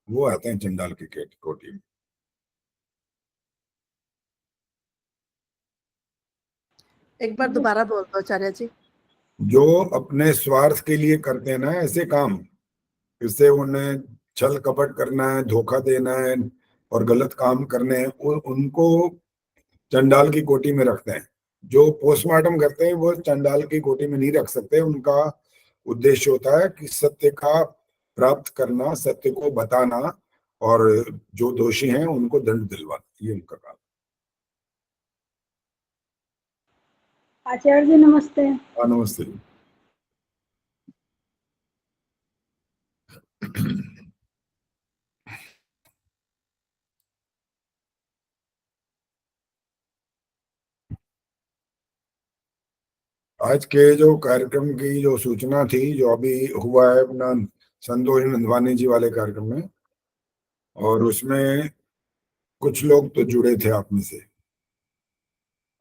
वो आते हैं चंडाल की कोटि में। एक बार दोबारा बोल दो आचार्य जी। जो अपने स्वार्थ के लिए करते हैं ना ऐसे काम, इससे उन्हें छल कपट करना है, धोखा देना है और गलत काम करने हैं, उनको चंडाल की कोटि में रखते हैं। जो पोस्टमार्टम करते हैं वो चंडाल की कोटि में नहीं रख सकते। उनका उद्देश्य होता है कि सत्य का प्राप्त करना, सत्य को बताना और जो दोषी हैं उनको दंड दिलवाना, ये उनका काम। आचार्य जी नमस्ते। नमस्ते। आज के जो कार्यक्रम की जो सूचना थी, जो अभी हुआ है अपना संतोष नंदवानी जी वाले कार्यक्रम में, और उसमें कुछ लोग तो जुड़े थे आप में से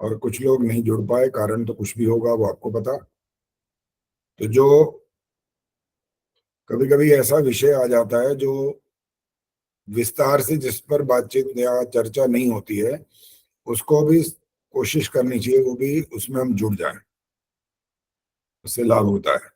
और कुछ लोग नहीं जुड़ पाए। कारण तो कुछ भी होगा, वो आपको पता। तो जो कभी कभी ऐसा विषय आ जाता है जो विस्तार से जिस पर बातचीत या चर्चा नहीं होती है, उसको भी कोशिश करनी चाहिए, वो भी उसमें हम जुड़ जाएं, उससे लाभ होता है।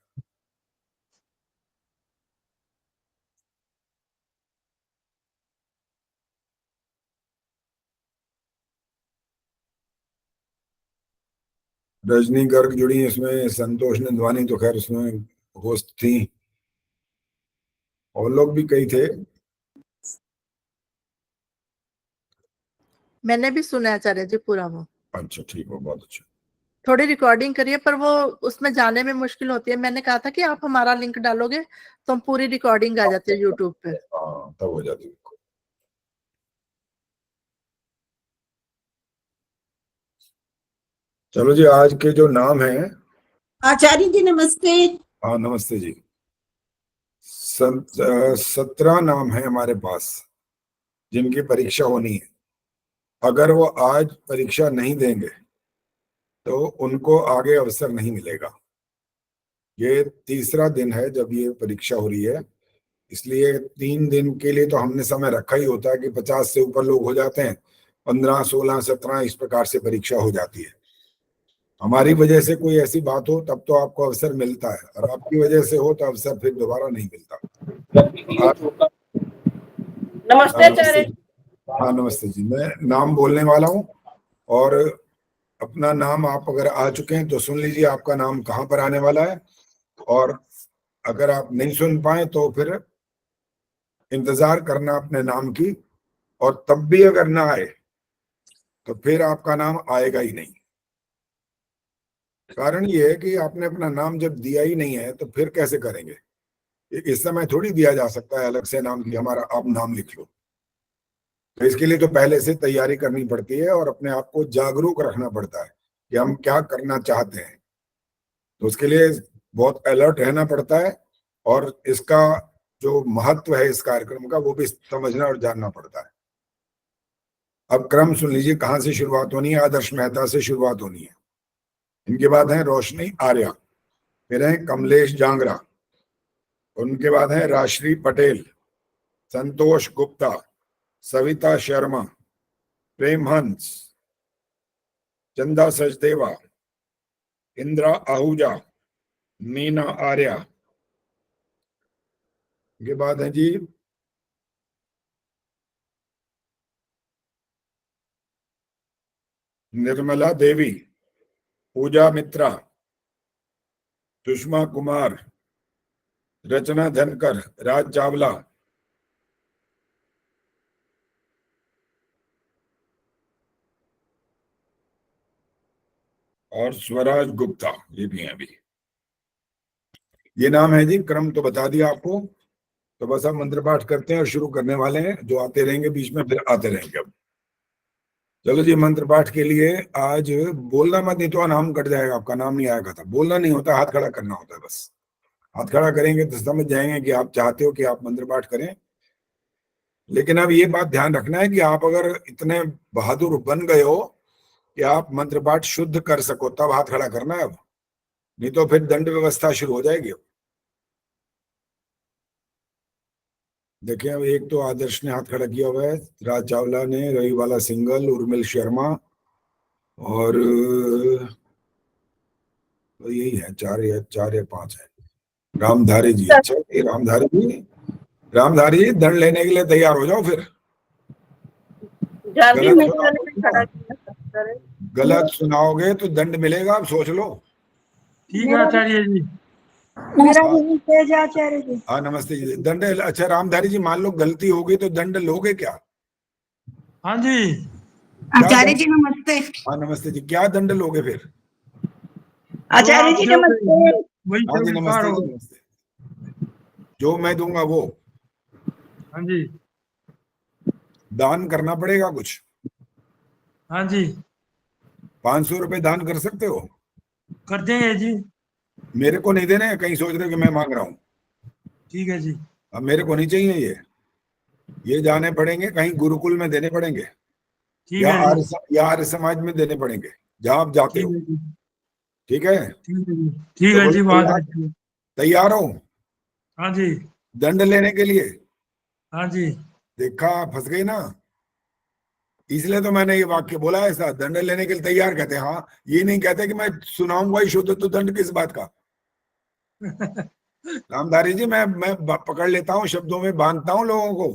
रजनी गर्ग जुड़ी इसमें, संतोष नंदवानी तो खैर उसमें होस्ट थी, और लोग भी कई थे। मैंने भी सुना आचार्य जी पूरा वो। अच्छा ठीक हो, बहुत अच्छा। थोड़ी रिकॉर्डिंग करिए, पर वो उसमें जाने में मुश्किल होती है। मैंने कहा था कि आप हमारा लिंक डालोगे तो हम पूरी रिकॉर्डिंग आ जाती है यूट्यूब पे। हाँ तब हो जाती है। चलो जी, आज के जो नाम है। आचार्य जी नमस्ते। हाँ नमस्ते जी। 17 नाम है हमारे पास जिनकी परीक्षा होनी है। अगर वो आज परीक्षा नहीं देंगे तो उनको आगे अवसर नहीं मिलेगा। ये तीसरा दिन है जब ये परीक्षा हो रही है, इसलिए 3 दिन के लिए तो हमने समय रखा ही होता है कि 50 से ऊपर लोग हो जाते हैं, 15, 16, 17 इस प्रकार से परीक्षा हो जाती है। हमारी वजह से कोई ऐसी बात हो तब तो आपको अवसर मिलता है, और आपकी वजह से हो तो अवसर फिर दोबारा नहीं मिलता। नमस्ते आचार्य। हाँ नमस्ते जी। मैं नाम बोलने वाला हूँ, और अपना नाम आप अगर आ चुके हैं तो सुन लीजिए आपका नाम कहाँ पर आने वाला है, और अगर आप नहीं सुन पाए तो फिर इंतजार करना अपने नाम की, और तब भी अगर ना आए तो फिर आपका नाम आएगा ही नहीं। कारण ये है कि आपने अपना नाम जब दिया ही नहीं है तो फिर कैसे करेंगे। इस समय थोड़ी दिया जा सकता है अलग से नाम की हमारा आप नाम लिख लो। तो इसके लिए तो पहले से तैयारी करनी पड़ती है और अपने आप को जागरूक रखना पड़ता है कि हम क्या करना चाहते हैं। तो उसके लिए बहुत अलर्ट रहना पड़ता है, और इसका जो महत्व है इस कार्यक्रम का वो भी समझना और जानना पड़ता है। अब क्रम सुन लीजिए, कहाँ से शुरुआत होनी है। आदर्श मेहता से शुरुआत होनी है। इनके बाद है रोशनी आर्या, फिर है कमलेश जांगरा, उनके बाद है राश्री पटेल, संतोष गुप्ता, सविता शर्मा, प्रेम हंस, चंदा सचदेवा, इंदिरा आहूजा, मीना आर्या। के बाद है जी निर्मला देवी, पूजा मित्रा, सुषमा कुमार, रचना धनकर, राज चावला, और स्वराज गुप्ता, ये भी हैं अभी। ये नाम है जी। क्रम तो बता दिया आपको, तो बस हम मंत्र पाठ करते हैं और शुरू करने वाले हैं। जो आते रहेंगे बीच में फिर आते रहेंगे। अब चलो जी, मंत्र पाठ के लिए आज बोलना मत, नहीं तो नाम कट जाएगा, आपका नाम नहीं आएगा था। बोलना नहीं होता, हाथ खड़ा करना होता है बस। हाथ खड़ा करेंगे तो समझ जाएंगे कि आप चाहते हो कि आप मंत्र पाठ करें। लेकिन अब ये बात ध्यान रखना है कि आप अगर इतने बहादुर बन गए हो कि आप मंत्र पाठ शुद्ध कर सको तब हाथ खड़ा करना है। अब नहीं तो फिर दंड व्यवस्था शुरू हो जाएगी। देखिए, अब एक तो आदर्श ने हाथ खड़ा किया हुआ है, राज चावला ने, रवि वाला सिंगल, उर्मिल शर्मा, और तो यही है, चार या पांच है। रामधारी जी, अच्छा ये रामधारी जी दंड लेने के लिए तैयार हो जाओ फिर। जल्दी गलत मित्र ने सुनाओगे खड़ा ना, किया सर। गलत सुनाओगे तो दंड मिलेगा, अब सोच लो। ठीक है आचार्य जी। मेरा हाँ। भी तेज आचार्य जी। हाँ नमस्ते जी। दंड, अच्छा रामधारी जी, मान लो गलती होगी तो दंड लोगे क्या? हाँ जी। क्या आचार्य दंड? जी नमस्ते। हाँ नमस्ते जी, क्या दंड लोगे फिर? आचार्य आप जी जो नमस्ते। वही हाँ जी स्वीकार नमस्ते हो। जी, नमस्ते। जो मैं दूंगा वो हाँ जी। दान करना पड़ेगा कुछ? हाँ जी 500 रुपए दान कर सकते हो? कर देंगे जी। मेरे को नहीं देने, कहीं सोच रहे हो कि मैं मांग रहा हूँ। ठीक है जी। अब मेरे को नहीं चाहिए ये जाने पड़ेंगे, कहीं गुरुकुल में देने पड़ेंगे, ठीक है जी। या आर्य समाज में देने पड़ेंगे, जहां आप जाते ठीक हो। है जी। ठीक है, ठीक है जी। ठीक तो है बोले जी वहां तैयार, से। तैयार हो हाँ जी। दंड लेने के लिए? हाँ जी। देखा, फंस गई ना। इसलिए तो मैंने ये वाक्य बोला है, ऐसा दंड लेने के लिए तैयार कहते हैं। हाँ, ये नहीं कहते कि मैं सुनाऊंगा ही शुद्ध, तो दंड किस बात का? रामधारी जी, मैं पकड़ लेता हूँ, शब्दों में बांधता हूँ लोगों को,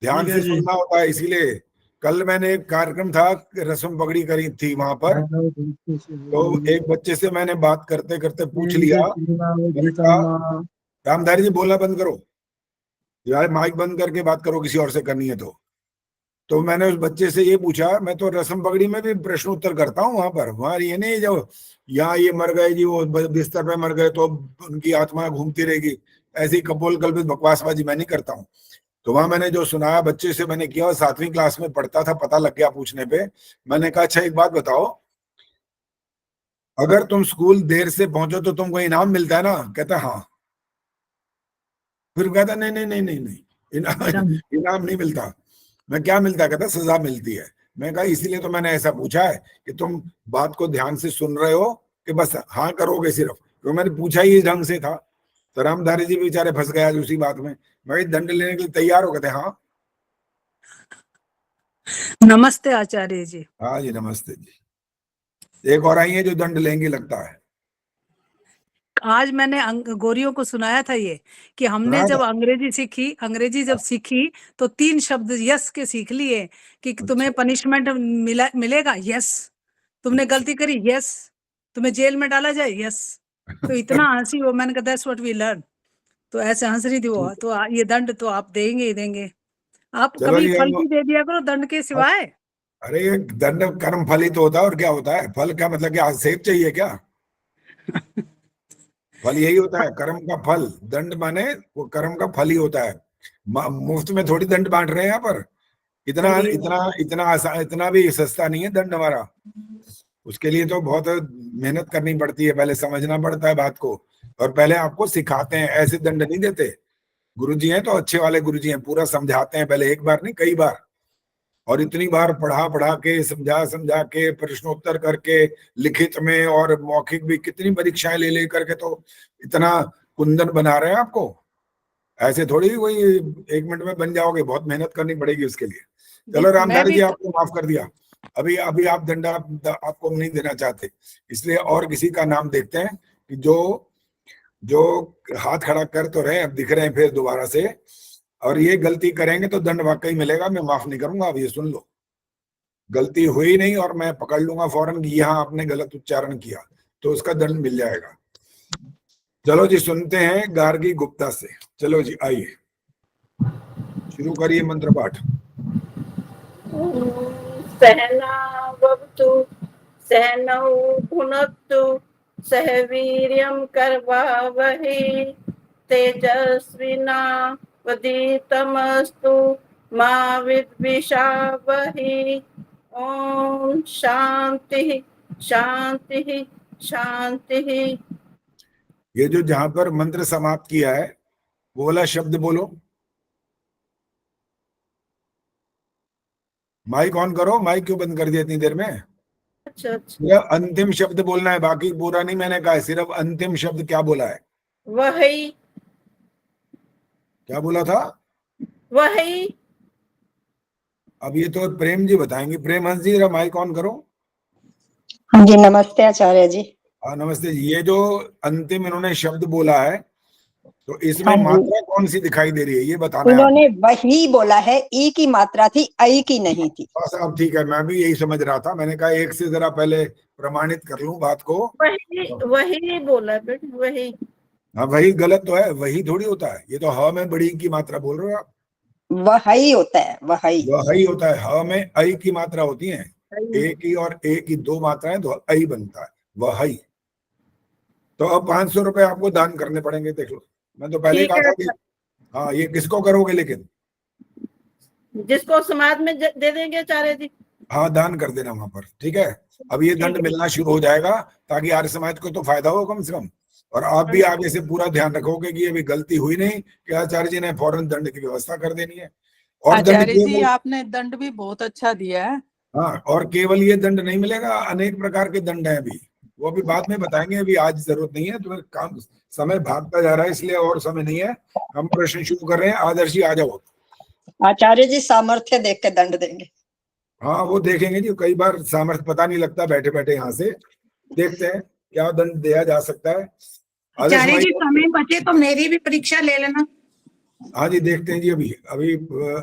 ध्यान ठीक है से जी। सुनना होता है। इसीलिए कल मैंने एक कार्यक्रम था, रस्म पगड़ी करी थी वहां पर, तो एक बच्चे से मैंने बात करते करते पूछ लिया, मैंने कहा रामधारी जी बोलना बंद करो यार, माइक बंद करके बात करो, किसी और से करनी है तो मैंने उस बच्चे से ये पूछा, मैं तो रस्म पगड़ी में भी प्रश्न उत्तर करता हूँ वहां ये नहीं जो यहाँ ये मर गए जी, वो बिस्तर पे मर गए तो उनकी आत्मा घूमती रहेगी, ऐसी कपोल कल्पित बकवासबाजी मैं नहीं करता हूँ। तो वहां मैंने जो सुनाया बच्चे से मैंने किया, 7वीं क्लास में पढ़ता था, पता लग गया पूछने पे। मैंने कहा अच्छा एक बात बताओ, अगर तुम स्कूल देर से पहुंचो तो तुमको इनाम मिलता है ना? कहता हाँ। फिर कहता नहीं नहीं नहीं नहीं नहीं, इनाम नहीं मिलता। मैं क्या मिलता? कहता सजा मिलती है। मैं कहा इसीलिए तो मैंने ऐसा पूछा है कि तुम बात को ध्यान से सुन रहे हो कि बस हाँ करोगे सिर्फ, क्योंकि मैंने पूछा ही इस ढंग से था। तो रामधारी जी बेचारे फंस गए आज उसी बात में। मैं दंड लेने के लिए तैयार हो गए थे। हाँ नमस्ते आचार्य जी। हाँ जी नमस्ते जी। एक और आई है जो दंड लेंगे लगता है। आज मैंने गोरियों को सुनाया था ये कि हमने सुनाया जब था? अंग्रेजी जब सीखी तो 3 शब्द यस के सीख लिए कि तुम्हें पनिशमेंट मिलेगा, यस। तुमने गलती करी, यस। तुम्हें जेल में डाला जाए, यस। तो इतना हंसी वो, मैंने कहा दैट्स व्हाट वी लर्न। तो ऐसे हंस रही थी वो। तो ये दंड तो आप देंगे ही देंगे। आप चलो कभी जी फल भी दे दिया करो दंड के सिवाय। अरे ये दंड कर्म फल ही तो होता है, और क्या होता है? फल का मतलब क्या, सेब चाहिए क्या? फल यही होता है, कर्म का फल। दंड माने वो कर्म का फल ही होता है। मुफ्त में थोड़ी दंड बांट रहे हैं यहाँ पर। इतना सही है। इतना इतना आसान, इतना भी सस्ता नहीं है दंड हमारा। उसके लिए तो बहुत मेहनत करनी पड़ती है, पहले समझना पड़ता है बात को, और पहले आपको सिखाते हैं, ऐसे दंड नहीं देते। गुरुजी हैं तो अच्छे वाले गुरुजी हैं, पूरा समझाते हैं, पहले एक बार नहीं कई बार, और इतनी बार पढ़ा पढ़ा के, समझा समझा के, प्रश्नोत्तर करके, लिखित में और मौखिक भी, कितनी परीक्षाएं ले ले करके तो इतना कुंदन बना रहे हैं आपको। ऐसे थोड़ी कोई 1 मिनट में बन जाओगे, बहुत मेहनत करनी पड़ेगी उसके लिए। चलो मैं रामधारी भी जी आपको माफ कर दिया। अभी अभी आप दंडा आपको नहीं देना चाहते, इसलिए और किसी का नाम देखते हैं कि जो जो हाथ खड़ा कर तो रहे, अब दिख रहे हैं फिर दोबारा से, और ये गलती करेंगे तो दंड वाकई मिलेगा, मैं माफ नहीं करूंगा। अब ये सुन लो, गलती हुई नहीं और मैं पकड़ लूंगा फौरन कि यहाँ आपने गलत उच्चारण किया, तो उसका दंड मिल जाएगा। चलो जी सुनते हैं गार्गी गुप्ता से। चलो जी आइए, शुरू करिए मंत्र पाठ। सहनावतु सहनौ भुनक्तु सह वीर्यं करवावहै तेजस्विनावधीतमस्तु मा विद्विषावहै। ओम शांति शांति शांति। ये जो जहां पर मंत्र समाप्त किया है वो वाला शब्द बोलो। माइक ऑन करो, माइक क्यों बंद कर दिया इतनी देर में? अच्छा अच्छा। सिर्फ अंतिम शब्द बोलना है, बाकी पूरा नहीं मैंने कहा है, सिर्फ अंतिम शब्द क्या बोला है? वही क्या बोला था? वही। अब ये तो प्रेम जी बताएंगे। प्रेम हंस जी जरा माइक ऑन करो। हाँ जी, नमस्ते आचार्य जी। हाँ नमस्ते जी। ये जो अंतिम इन्होंने शब्द बोला है तो इसमें हाँ जी। मात्रा कौन सी दिखाई दे रही है ये बताना है इन्होंने वही बोला है, ई की मात्रा थी, आई की नहीं थी। बस अब ठीक है, मैं भी यही समझ रहा था। मैंने कहा एक से जरा पहले प्रमाणित कर लूं बात को। वही बोला बेटे, वही। हाँ वही गलत तो है, वही थोड़ी होता है। ये तो ह में बड़ी की मात्रा बोल रहे हो आप। वही होता है, वही। वही होता है। ह में आई की मात्रा होती है, ए की और ए की दो मात्राएं तो आई बनता है, वही। तो अब 500 रुपए आपको दान करने पड़ेंगे। देख लो, मैं तो पहले ही ठीक कहा है। था कि हाँ ये किसको करोगे, लेकिन जिसको समाज में दे देंगे आचार्य जी। हाँ दान कर देना वहां पर, ठीक है। अब ये दंड मिलना शुरू हो जाएगा ताकि आर्य समाज को तो फायदा हो कम से कम। और आप भी आगे से पूरा ध्यान रखोगे कि ये भी गलती हुई नहीं कि आचार्य जी ने फौरन दंड की व्यवस्था कर देनी है। और दंड आचार्य जी केवल, आपने दंड भी बहुत अच्छा दिया है। हाँ और केवल ये दंड नहीं मिलेगा, अनेक प्रकार के दंड हैं अभी, वो अभी बाद में बताएंगे। अभी आज जरूरत नहीं है, तो काम समय भागता जा रहा है इसलिए और समय नहीं है। हम प्रश्न शुरू कर रहे हैं। आदर्शी आ जाओ। आचार्य जी सामर्थ्य देख के दंड देंगे। हाँ वो देखेंगे जी, कई बार सामर्थ्य पता नहीं लगता बैठे बैठे। यहाँ से देखते हैं क्या दंड दिया जा सकता है। आचार्य जी समय बचे तो मेरी भी परीक्षा ले लेना। हाँ जी देखते हैं जी। अभी अभी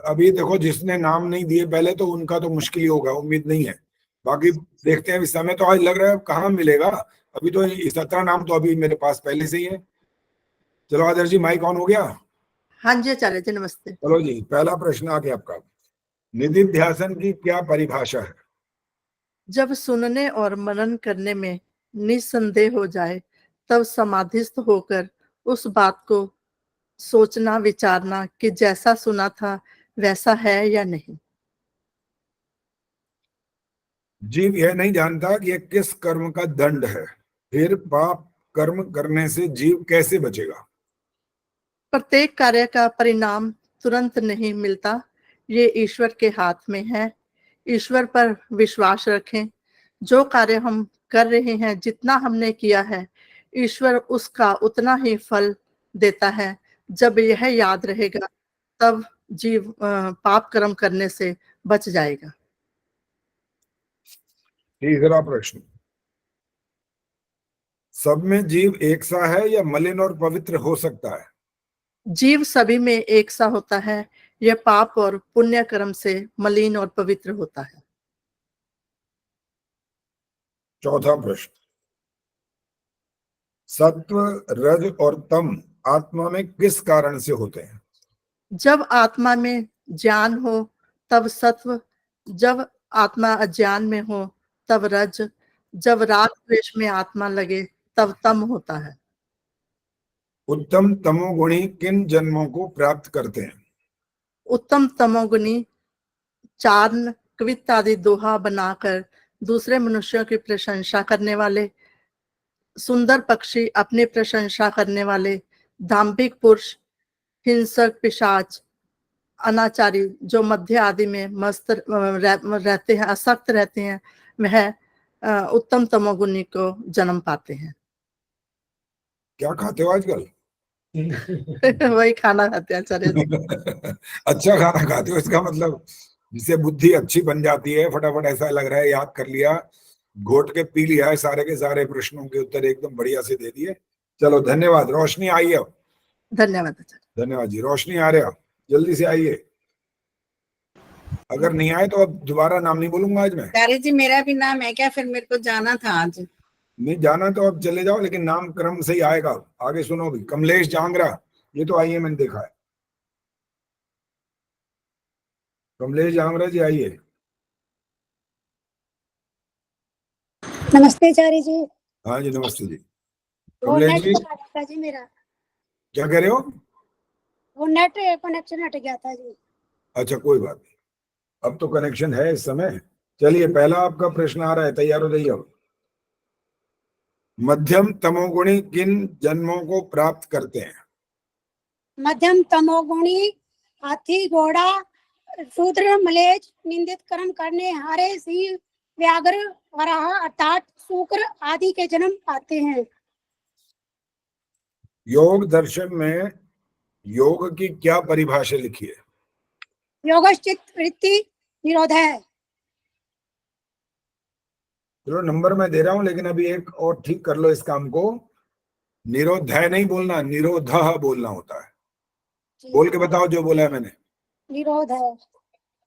अभी देखो, जिसने नाम नहीं दिए पहले तो उनका तो मुश्किल ही होगा, उम्मीद नहीं है। बाकी देखते हैं। इस समय तो आज लग रहा है कहाँ मिलेगा। अभी तो 17 नाम तो अभी मेरे पास पहले से ही है। चलो आदर्श जी माइक ऑन हो गया। हाँ जी आचार्य जी नमस्ते। चलो जी, पहला प्रश्न आ गया आपका। निधिध्यासन की क्या परिभाषा है? जब सुनने और मनन करने में निस्संदेह हो जाए तब समाधिस्थ होकर उस बात को सोचना विचारना कि जैसा सुना था वैसा है या नहीं। जीव यह नहीं जानता कि यह किस कर्म का दंड है, फिर पाप कर्म करने से जीव कैसे बचेगा? प्रत्येक कार्य का परिणाम तुरंत नहीं मिलता, ये ईश्वर के हाथ में है। ईश्वर पर विश्वास रखें। जो कार्य हम कर रहे हैं, जितना हमने किया है, ईश्वर उसका उतना ही फल देता है। जब यह याद रहेगा तब जीव पाप कर्म करने से बच जाएगा। तीसरा प्रश्न, सब में जीव एक सा है या मलिन और पवित्र हो सकता है? जीव सभी में एक सा होता है, यह पाप और पुण्य कर्म से मलिन और पवित्र होता है। चौथा प्रश्न, सत्व रज और तम आत्मा में किस कारण से होते हैं? जब आत्मा में ज्ञान हो तब सत्व, जब आत्मा अज्ञान में हो तब रज, जब राग द्वेष में आत्मा लगे तब तम होता है। उत्तम तमोगुणी किन जन्मों को प्राप्त करते हैं? उत्तम तमोगुणी चारण कवित्त आदि दोहा बनाकर दूसरे मनुष्यों की प्रशंसा करने वाले, सुंदर पक्षी अपनी प्रशंसा करने वाले, दाम्भिक पुरुष, हिंसक पिशाच, अनाचारी जो मध्य आदि में मस्त रहते हैं, आसक्त रहते हैं, वह उत्तम तमोगुणी को जन्म पाते हैं। क्या खाते हो आजकल? वही खाना खाते हैं आचार्य जी। अच्छा खाना खाते हो, इसका मतलब जिससे बुद्धि अच्छी बन जाती है। फटाफट ऐसा लग रहा है याद कर लिया, घोट के पी लिया है, सारे के सारे प्रश्नों के उत्तर एकदम बढ़िया से दे दिए। चलो धन्यवाद। रोशनी आई है? धन्यवाद आचार्य। धन्यवाद जी। रोशनी आ रहे हो, जल्दी से आइए। अगर नहीं आए तो अब दोबारा नाम नहीं बोलूंगा आज मैं। आचार्य जी मेरा भी नाम है क्या? फिर मेरे को जाना था आज। नहीं जाना तो अब चले जाओ, लेकिन नाम क्रम से ही आएगा। आगे सुनो भी। कमलेश जांगरा, ये तो आइए, मैंने देखा है। कमलेश जांगरा जी आइए। नमस्ते आचार्य जी। हाँ जी नमस्ते जी। वो कमलेश नेट जी चला गया था जी मेरा, क्या कह रहे हो? वो नेट कनेक्शन हट गया था जी। अच्छा कोई बात नहीं, अब तो कनेक्शन है इस समय। चलिए पहला आपका प्रश्न आ रहा है, तैयार हो जाइए अब। मध्यम तमोगुणी किन जन्मों को प्राप्त करते हैं? मध्यम तमोगुणी हाथी, घोड़ा, शूद्र, मलेच, निंदित कर्म करने हारे, सिंह, व्याघ्र, वराह अर्थात शुक्र आदि के जन्म पाते हैं। योग दर्शन में योग की क्या परिभाषा लिखी है? योगश्चित वृत्ति निरोध है। चलो नंबर मैं दे रहा हूं, लेकिन अभी एक और ठीक कर लो इस काम को। निरोध नहीं बोलना, निरोध बोलना होता है। बोल के बताओ जो बोला है मैंने। निरोध है।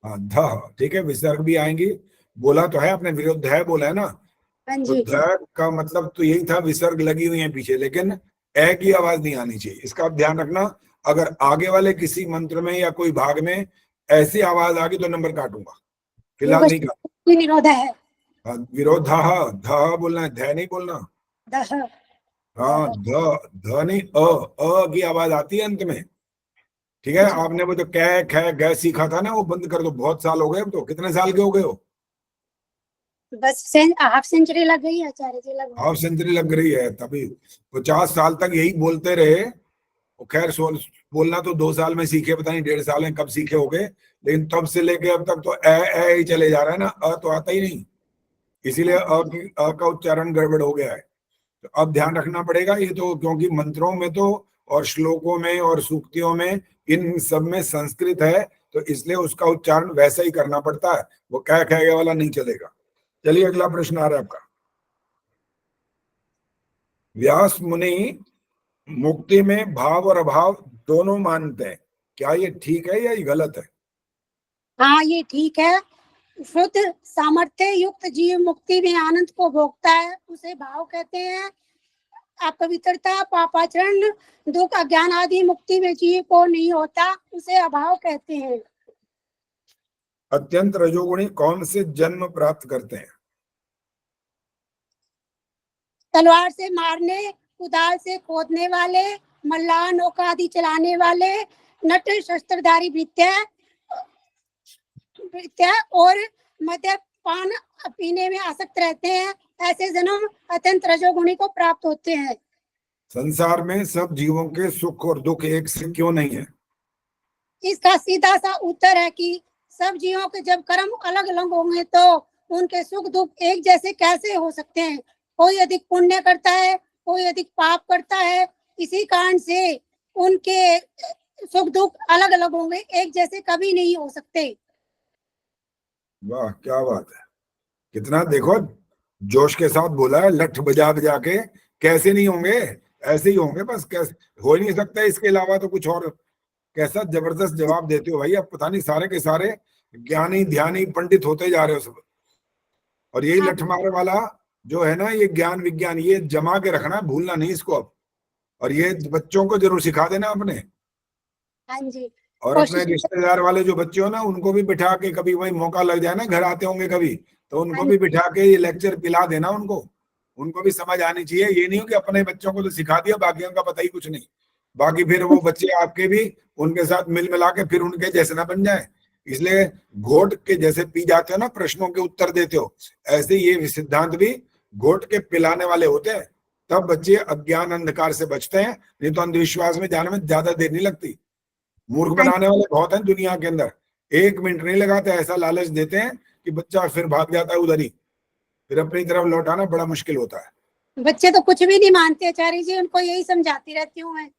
हाँ, ध, ठीक है, विसर्ग भी आएंगी। बोला तो है आपने, विरोध है बोला है ना। हाँ तो जी। ध का मतलब तो यही था, विसर्ग लगी हुई है पीछे, लेकिन ए की आवाज नहीं आनी चाहिए। इसका आप ध्यान रखना। अगर आगे वाले किसी मंत्र में या कोई भाग में ऐसी आवाज आ गई तो नंबर काटूंगा, फिलहाल नहीं काट। योगश्चित निरोध है। हाँ, विरोध ध बोलना है, ध नहीं बोलना। दह। हाँ, ध नहीं, अ की आवाज आती है अंत में। ठीक है, आपने वो जो कै ख ग सीखा था ना, वो बंद कर दो। बहुत साल हो गए अब तो। कितने साल के हो गए हो? बस हाफ सेंचुरी लग गई है आचार्य जी, लगभग। हाफ सेंचुरी लग रही है, तभी 50 साल तक यही बोलते रहे। खैर बोलना तो 2 साल में सीखे, पता नहीं 1.5 साल में कब सीखे होगे, लेकिन तब से लेके अब तक तो ए ही चले जा रहा है ना, अ तो आता ही नहीं। इसीलिए अ का उच्चारण गड़बड़ हो गया है। तो अब ध्यान रखना पड़ेगा ये तो, क्योंकि मंत्रों में तो और श्लोकों में और सूक्तियों में इन सब में संस्कृत है, तो इसलिए उसका उच्चारण वैसा ही करना पड़ता है। वो क्या कहेगा वाला नहीं चलेगा। चलिए अगला प्रश्न आ रहा है आपका। व्यास मुनि मुक्ति में भाव और अभाव दोनों मानते हैं, क्या ये ठीक है या ये गलत है? हाँ, ये ठीक है। शुद्ध सामर्थ्य युक्त जीव मुक्ति में आनंद को भोगता है, उसे भाव कहते हैं। अपवित्रता, पापाचरण, दुख, अज्ञान आदि मुक्ति में जीव को नहीं होता, उसे अभाव कहते हैं। अत्यंत रजोगुणी कौन से जन्म प्राप्त करते हैं? तलवार से मारने, कुदाल से खोदने वाले, मल्लाह, नौका आदि चलाने वाले, नट शस्त्रधारी भृत्य और मद्यपान पीने में आसक्त रहते हैं, ऐसे जन्म अत्यंत रजोगुणी को प्राप्त होते हैं। संसार में सब जीवों के सुख और दुख एक से क्यों नहीं है? इसका सीधा सा उत्तर है कि सब जीवों के जब कर्म अलग अलग होंगे तो उनके सुख दुख एक जैसे कैसे हो सकते हैं। कोई अधिक पुण्य करता है, कोई अधिक पाप करता है, इसी कारण से उनके सुख दुख अलग अलग होंगे, एक जैसे कभी नहीं हो सकते। वाह, क्या बात है। कितना देखो जोश के साथ बोला है, लठ बजा बजा के। कैसे नहीं होंगे, ऐसे ही होंगे बस। कैसे हो ही नहीं सकता इसके अलावा तो कुछ और। कैसा जबरदस्त जवाब देते हो भाई, अब पता नहीं सारे के सारे ज्ञानी ध्यानी पंडित होते जा रहे हो सब। और यही लठमार वाला जो है ना, ये ज्ञान विज्ञान ये जमा के रखना, भूलना नहीं इसको अब। और ये बच्चों को जरूर सिखा देना अपने। हाँ जी। और अपने रिश्तेदार वाले जो बच्चे हो ना, उनको भी बिठा के, कभी वही मौका लग जाए ना, घर आते होंगे कभी, तो उनको भी बिठा के ये लेक्चर पिला देना उनको भी समझ आनी चाहिए। ये नहीं हो कि अपने बच्चों को तो सिखा दिया, बाकियों का पता ही कुछ नहीं। बाकी फिर वो बच्चे आपके भी उनके साथ मिल मिला के फिर उनके जैसे ना बन जाए। इसलिए घोट के जैसे पी जाते हो ना, प्रश्नों के उत्तर देते हो, ऐसे ये सिद्धांत भी घोट के पिलाने वाले होते हैं। तब बच्चे अज्ञान अंधकार से बचते हैं, नहीं तो अंधविश्वास में जाने में ज्यादा देर नहीं लगती। मूर्ख बनाने वाले बहुत हैं दुनिया के अंदर, 1 मिनट नहीं लगाते, ऐसा लालच देते हैं कि बच्चा फिर भाग जाता है उधर ही, फिर अपनी तरफ लौटाना बड़ा मुश्किल होता है। बच्चे तो कुछ भी नहीं मानते आचार्य जी, उनको यही समझाती रहती हूँ मैं।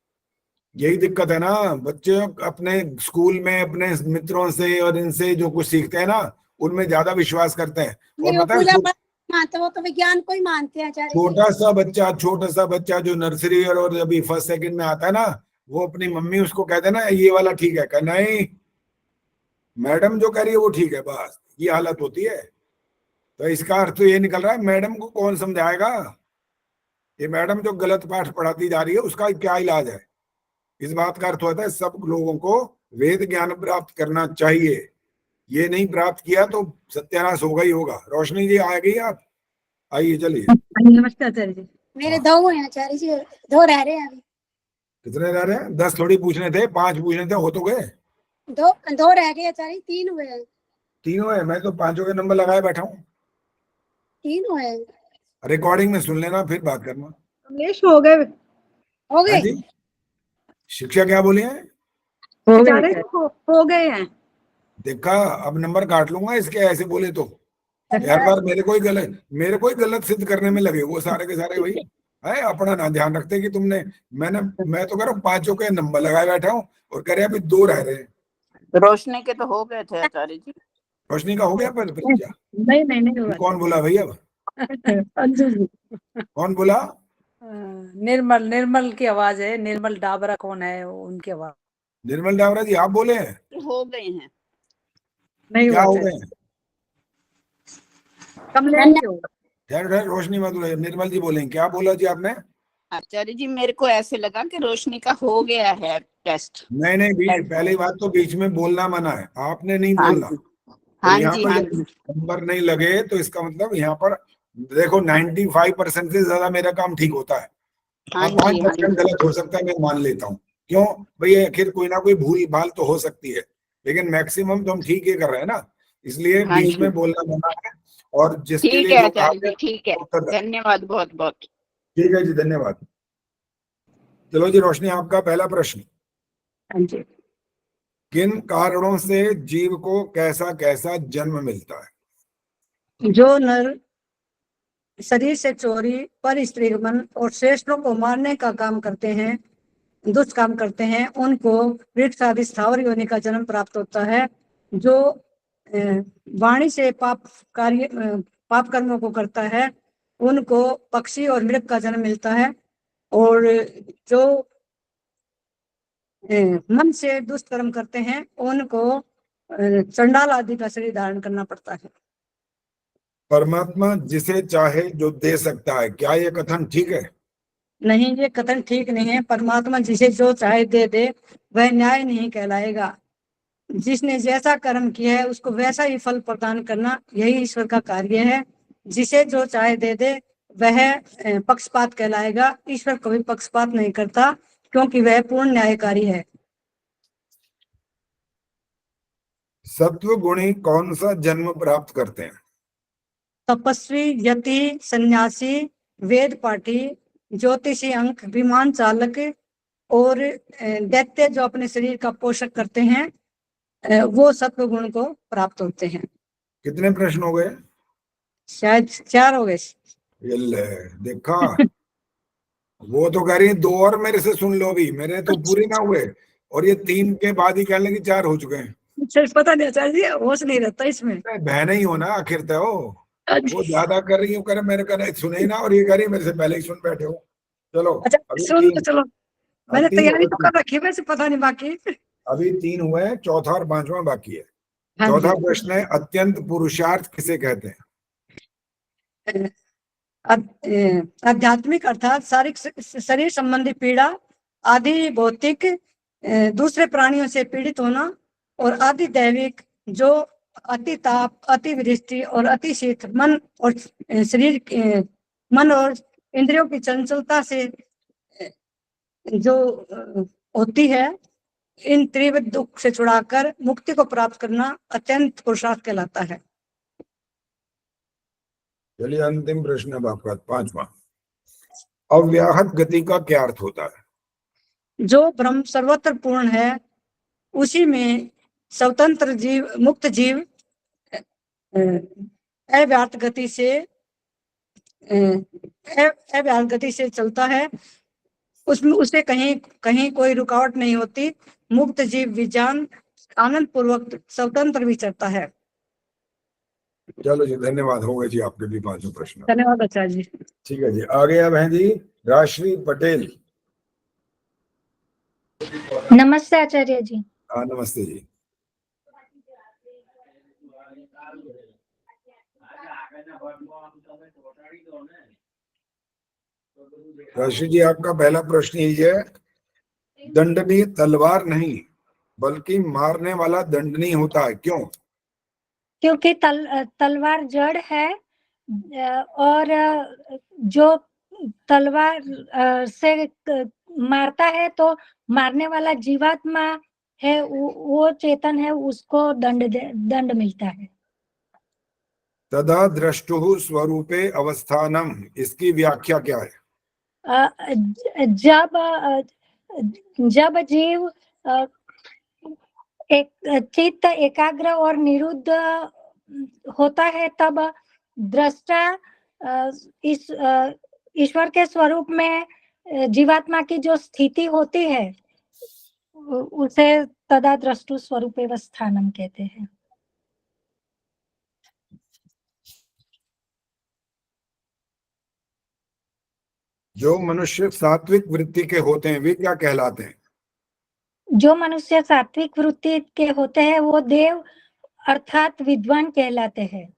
यही दिक्कत है ना, बच्चे अपने स्कूल में अपने मित्रों से और इनसे जो कुछ सीखते हैं ना, उनमें ज्यादा विश्वास करते हैं। और पता है मानते, वो तो विज्ञान को ही मानते हैं आचार्य जी। छोटा सा बच्चा जो नर्सरी और अभी फर्स्ट सेकंड में आता है ना, वो अपनी मम्मी उसको कहते ना ये वाला ठीक है, कहना नहीं, मैडम जो कह रही है वो ठीक है, बस ये हालत होती है। तो इसका अर्थ तो ये निकल रहा है, मैडम को कौन समझाएगा? ये मैडम जो गलत पाठ पढ़ाती जा रही है उसका क्या इलाज है? इस बात का अर्थ होता है सब लोगों को वेद ज्ञान प्राप्त करना चाहिए। ये नहीं प्राप्त किया तो सत्यानाश होगा ही होगा। रोशनी जी आ गई आप? आइए चलिए। नमस्ते आचार्य जी। मेरे 2 हैं आचार्य जी, 2 रह रहे हैं अभी। कितने रह रहे हैं? 10 थोड़ी पूछने थे, 5 पूछने थे, हो तो गए। 2 रह गए आचार्य, 3 हुए हैं। 3 हुए? मैं तो 5 के नंबर लगाए बैठा हूँ। 3 हुए हैं। रिकॉर्डिंग में सुन लेना फिर बात करना। हो गए हो गए? जी शिक्षा क्या बोली है? हो गए हैं। देखा, अब नंबर काट लूंगा इसके, ऐसे बोले तो। हर बार मेरे को ही गलत सिद्ध करने में लगे वो सारे के सारे। वही है, अपना ना ध्यान रखते कि तुमने मैं तो कह रहा हूँ 5 के नंबर लगाए बैठा हूँ और कह रहे अभी 2 रह रहे हैं। रोशनी के तो हो गए थे आचार्य जी। रोशनी का हो गया पर परीक्षा? नहीं हुआ। कौन बोला भैया? अंजू जी। कौन बोला? निर्मल की आवाज है। निर्मल डाबरा कौन है, उनकी आवाज। निर्मल डावरा जी आप बोले हैं? हो गए हैं। नहीं क्या हुआ हो थे। गए हैं? कमलेश के हुआ। ठहर रोशनी मत बोले, निर्मल जी बोलेंगे। क्या बोला जी आपने? आचार्य जी मेरे को ऐसे लगा कि रोशनी का हो गया है टेस्ट। नहीं, पहली बात तो बीच में बोलना मना है, आपने नहीं हाँ बोलना। जी, तो हाँ यहाँ जी, पर हाँ जब जी। नंबर नहीं लगे तो इसका मतलब यहाँ पर देखो 95% से ज्यादा मेरा काम ठीक होता है। हाँ हाँ जी, हाँ 5% जी। गलत हो सकता है, मैं मान लेता हूँ। क्यों भाई, आखिर कोई ना कोई भूल भाल तो हो सकती है, लेकिन मैक्सिमम तो हम ठीक ही कर रहे हैं ना, इसलिए हाँ बीच जी, में बोलना मना है। और जिसके ठीक लिए है जो कहा आचार्य गया जी, ठीक है। उत्तर दें। धन्यवाद बहुत बहुत। ठीक है जी, धन्यवाद। चलो जी रोशनी, आपका पहला प्रश्न। हाँ जी। किन कारणों से जीव को कैसा कैसा जन्म मिलता है? जो नर शरीर से चोरी, पर स्त्रीगमन और श्रेष्ठों को मारने का काम करते हैं, दुष्ट काम करते हैं, उनको वृक्ष आदि स्थावर योनि का जन्म प्राप्त होता है। जो वाणी से पाप कर्मों को करता है, उनको पक्षी और मृग का जन्म मिलता है। और जो मन से दुष्ट कर्म करते हैं, उनको चंडाल आदि का शरीर धारण करना पड़ता है। परमात्मा जिसे चाहे जो दे सकता है, क्या यह कथन ठीक है? नहीं, ये कथन ठीक नहीं है। परमात्मा जिसे जो चाहे दे दे, वह न्याय नहीं कहलाएगा। जिसने जैसा कर्म किया है उसको वैसा ही फल प्रदान करना, यही ईश्वर का कार्य है। जिसे जो चाहे दे दे वह पक्षपात कहलाएगा। ईश्वर कभी पक्षपात नहीं करता, क्योंकि वह पूर्ण न्यायकारी है। सत्व गुणी कौन सा जन्म प्राप्त करते हैं? तपस्वी, यति, सन्यासी, वेद पाठी, ज्योतिषी, अंक, विमान चालक और दैत्य जो अपने शरीर का पोषक करते हैं, वो सत्व गुण को प्राप्त होते हैं। कितने प्रश्न हो गए? शायद 4 हो गए। ये ले, देखा वो तो कह रही है 2 और मेरे से सुन लो, भी मेरे तो पूरे ना हुए, और ये 3 के बाद ही कहने लगी 4 हो चुके हैं। पता नहीं आचार्य जी, होश नहीं रहता इसमें। बहन ही हो ना आखिर तो, वो ज्यादा कर रही हो, करे मेरे का सुने ही ना, और ये करी मेरे से पहले ही सुन बैठे हो। चलो अच्छा अभी सुन लो, 3, चलो मैंने तीन तैयारी हुए, तो कर रखी है, वैसे पता नहीं बाकी। अभी 3 हुए हैं, चौथा और 5वां बाकी है। हाँ चौथा जी। प्रश्न है, अत्यंत पुरुषार्थ किसे कहते हैं? आध्यात्मिक अर्थात शारीरिक शरीर संबंधी पीड़ा, आदि भौतिक दूसरे प्राणियों से पीड़ित होना, और आदि दैविक जो अति ताप, अति वृष्टि और अति शीत, मन और शरीर मन और इंद्रियों की चंचलता से जो होती है, इन तीव्र दुख से छुड़ाकर मुक्ति को प्राप्त करना अत्यंत पुरुषार्थ कहलाता है। चलिए अंतिम प्रश्न अब आपका 5वां। अव्याहत गति का क्या अर्थ होता है? जो ब्रह्म सर्वत्र पूर्ण है, उसी में स्वतंत्र जीव, मुक्त जीव अव्याहत गति से चलता है। उसमें उसे कहीं कोई रुकावट नहीं होती। मुक्त जीव विज्ञान आनंद पूर्वक स्वतंत्र विचरता है। चलो जी, धन्यवाद। हो गए जी आपके भी 5 प्रश्न। धन्यवाद आचार्य जी। ठीक है जी, आगे अब हैं जी राश्री पटेल। नमस्ते आचार्य जी। हाँ नमस्ते जी। राशि जी, आपका पहला प्रश्न ये है, दंडनी तलवार नहीं बल्कि मारने वाला दंडनी होता है, क्यों? क्योंकि तलवार जड़ है, और जो तलवार से मारता है तो मारने वाला जीवात्मा है, वो चेतन है, उसको दंड मिलता है। तदा द्रष्टुः स्वरूपे अवस्थानम, इसकी व्याख्या क्या है? जब जीव एक चित्त एकाग्र और निरुद्ध होता है, तब दृष्टा इस ईश्वर के स्वरूप में जीवात्मा की जो स्थिति होती है, उसे तदा द्रष्टु स्वरूपेव स्थानम कहते हैं। जो मनुष्य सात्विक वृत्ति के होते हैं वे क्या कहलाते हैं? जो मनुष्य सात्विक वृत्ति के होते हैं वो देव अर्थात विद्वान कहलाते हैं।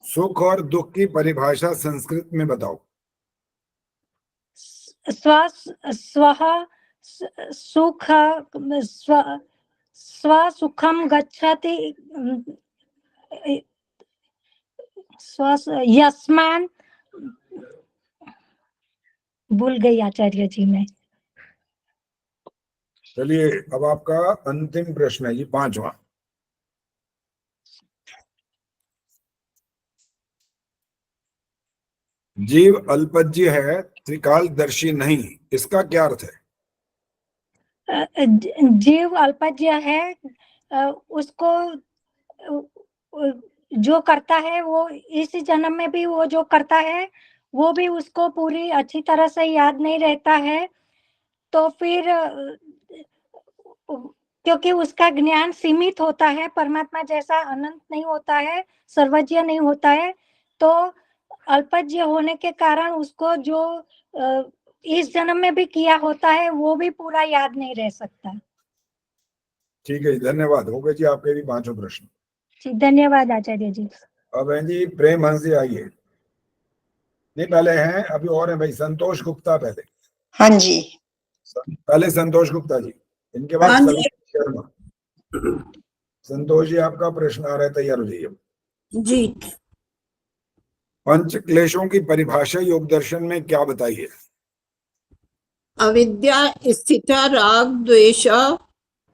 सुख और दुख की परिभाषा संस्कृत में बताओ। सुख स्व सुखम गच्छति यस्मान, भूल गई आचार्य जी मैं। चलिए अब आपका अंतिम प्रश्न है, ये 5वां। जीव अल्पज्य है, त्रिकालदर्शी नहीं, इसका क्या अर्थ है? जीव अल्पज्य है, उसको जो करता है वो इस जन्म में भी वो जो करता है वो भी उसको पूरी अच्छी तरह से याद नहीं रहता है, तो फिर क्योंकि उसका ज्ञान सीमित होता है, परमात्मा जैसा अनंत नहीं होता है, सर्वज्ञ नहीं होता है, तो अल्पज्य होने के कारण उसको जो इस जन्म में भी किया होता है वो भी पूरा याद नहीं रह सकता। ठीक है, धन्यवाद। हो गए जी आपके भी 5 प्रश्न। जी धन्यवाद आचार्य जी। अब है जी प्रेम हंस जी, आइए। नहीं पहले हैं, अभी और है भाई, संतोष गुप्ता पहले। हाँ जी। पहले संतोष गुप्ता जी, इनके बाद हाँ जी। सविता शर्मा। संतोष जी आपका प्रश्न आ रहा है, तैयार हो जाइए। जी। पंच क्लेशों की परिभाषा योग दर्शन में क्या बताइए? अविद्या, स्थिता, राग, द्वेष,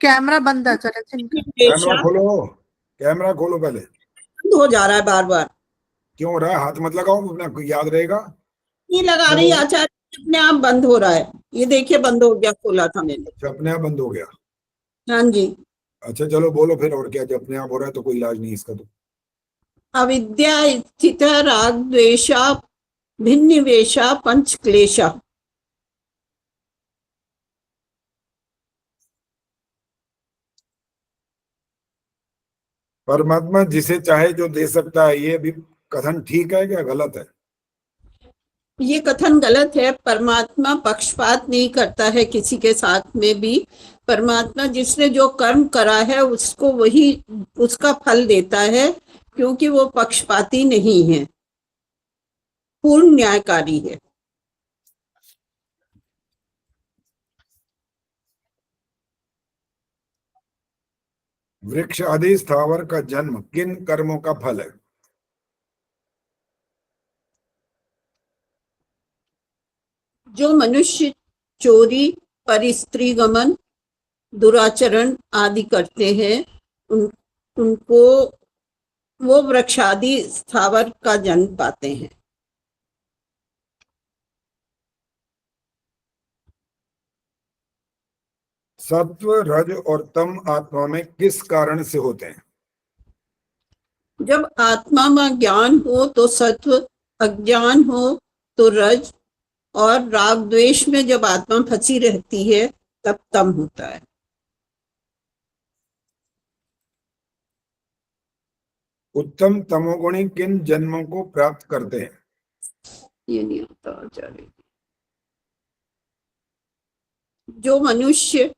कैमरा बंद है आचार्य जी इनका। कैमरा खोलो, कैमरा खोलो पहले। हो जा रहा है बार बार। क्यों हो रहा है? हाथ मत लगाओ, अपना याद रहेगा। नहीं लगा रही आचार्य, अपने आप बंद हो रहा है। ये देखिए बंद हो गया, खोला था मैंने। अच्छा, अपने आप बंद हो गया। हाँ जी। अच्छा चलो बोलो फिर, और क्या? जब अपने आप हो रहा है तो कोई इलाज नहीं इसका। तो अविद्या, स्थिता, राग, द्वेष, भिन्निवेश, पंच क्लेश। परमात्मा जिसे चाहे जो दे सकता है, ये भी कथन ठीक है क्या गलत है? ये कथन गलत है। परमात्मा पक्षपात नहीं करता है किसी के साथ में भी। परमात्मा जिसने जो कर्म करा है उसको वही उसका फल देता है, क्योंकि वो पक्षपाती नहीं है, पूर्ण न्यायकारी है। वृक्ष आदि स्थावर का जन्म किन कर्मों का फल है? जो मनुष्य चोरी, परिस्त्री गमन, दुराचरण आदि करते हैं उनको वो वृक्षादि स्थावर का जन्म पाते हैं। सत्व, रज और तम आत्मा में किस कारण से होते हैं? जब आत्मा में ज्ञान हो तो सत्व, अज्ञान हो तो रज, और राग द्वेष में जब आत्मा फंसी रहती है तब तम होता है। उत्तम तमोगुणी किन जन्मों को प्राप्त करते हैं? ये नहीं आता आचार्य। जो मनुष्य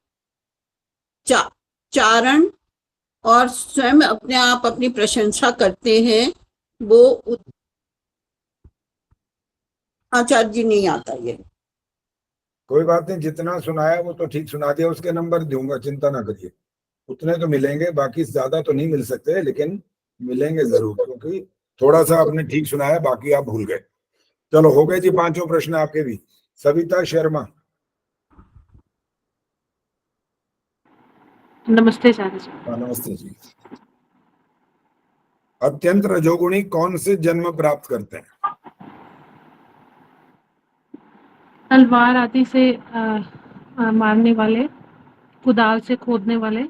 चारण और स्वयं अपने आप अपनी प्रशंसा करते हैं वो आचार्य जी नहीं आता ये। कोई बात नहीं, जितना सुनाया वो तो ठीक सुना दिया, उसके नंबर दूंगा, चिंता ना करिए। उतने तो मिलेंगे, बाकी ज्यादा तो नहीं मिल सकते, लेकिन मिलेंगे जरूर, क्योंकि थोड़ा सा आपने ठीक सुनाया, बाकी आप भूल गए। चलो हो गए जी 5 प्रश्न आपके भी। सविता शर्मा। नमस्ते आचार्य जी। नमस्ते जी। अत्यंत रजोगुणी कौन से जन्म प्राप्त करते हैं? तलवार आदि से मारने वाले, कुदाल से खोदने वाले,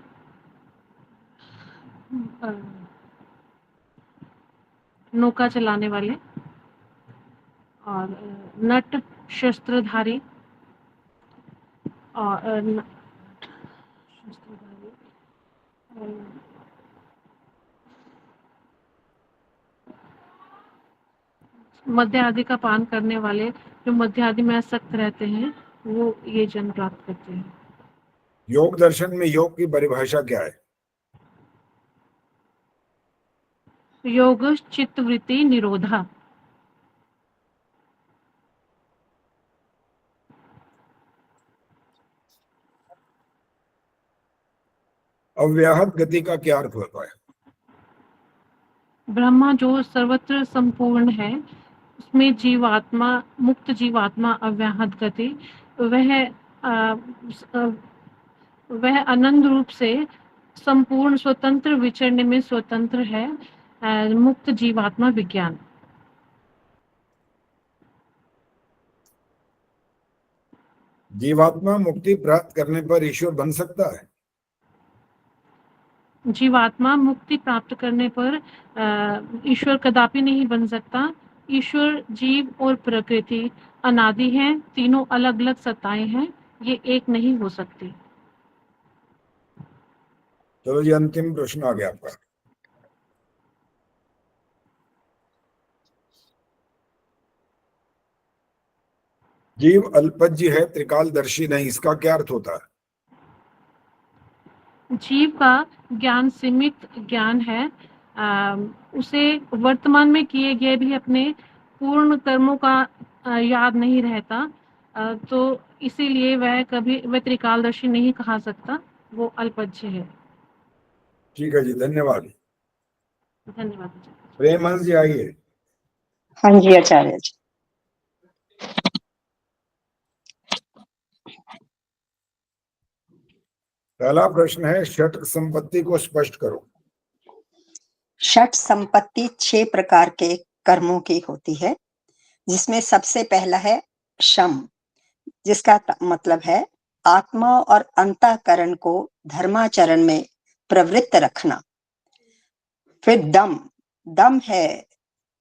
नौका चलाने वाले, और नट शस्त्रधारी और शस्त्रधारी मध्य आदि का पान करने वाले, जो मध्य आदि में आसक्त रहते हैं, वो ये जन्म प्राप्त करते हैं। योग दर्शन में योग की परिभाषा क्या है? योग चित्तवृत्ति निरोधा। अव्याहत गति का क्या अर्थ होता है? ब्रह्मा जो सर्वत्र संपूर्ण है, उसमें जीवात्मा, मुक्त जीवात्मा अव्याहत गति, वह अनंत रूप से संपूर्ण स्वतंत्र विचरने में स्वतंत्र है, मुक्त जीवात्मा विज्ञान। जीवात्मा मुक्ति प्राप्त करने पर ईश्वर बन सकता है? जीवात्मा मुक्ति प्राप्त करने पर ईश्वर कदापि नहीं बन सकता। ईश्वर, जीव और प्रकृति अनादि हैं, तीनों अलग अलग सत्ताएं हैं, ये एक नहीं हो सकती। चलो जी, अंतिम प्रश्न आ गया आपका। जीव अल्पज्य है, त्रिकालदर्शी नहीं, इसका क्या अर्थ होता है? जीव का ज्ञान सीमित ज्ञान है, उसे वर्तमान में किए गए भी अपने पूर्ण कर्मों का याद नहीं रहता, तो इसीलिए वह त्रिकालदर्शी नहीं कहा सकता, वो अल्पज्य है। ठीक है जी, धन्यवाद। धन्यवाद। प्रेमहंस जी आइए। हाँ जी आचार्य जी। पहला प्रश्न है, षट संपत्ति को स्पष्ट करो। षट संपत्ति 6 प्रकार के कर्मों की होती है, जिसमें सबसे पहला है शम, जिसका मतलब है आत्मा और अंतःकरण को धर्माचरण में प्रवृत्त रखना। फिर दम, दम है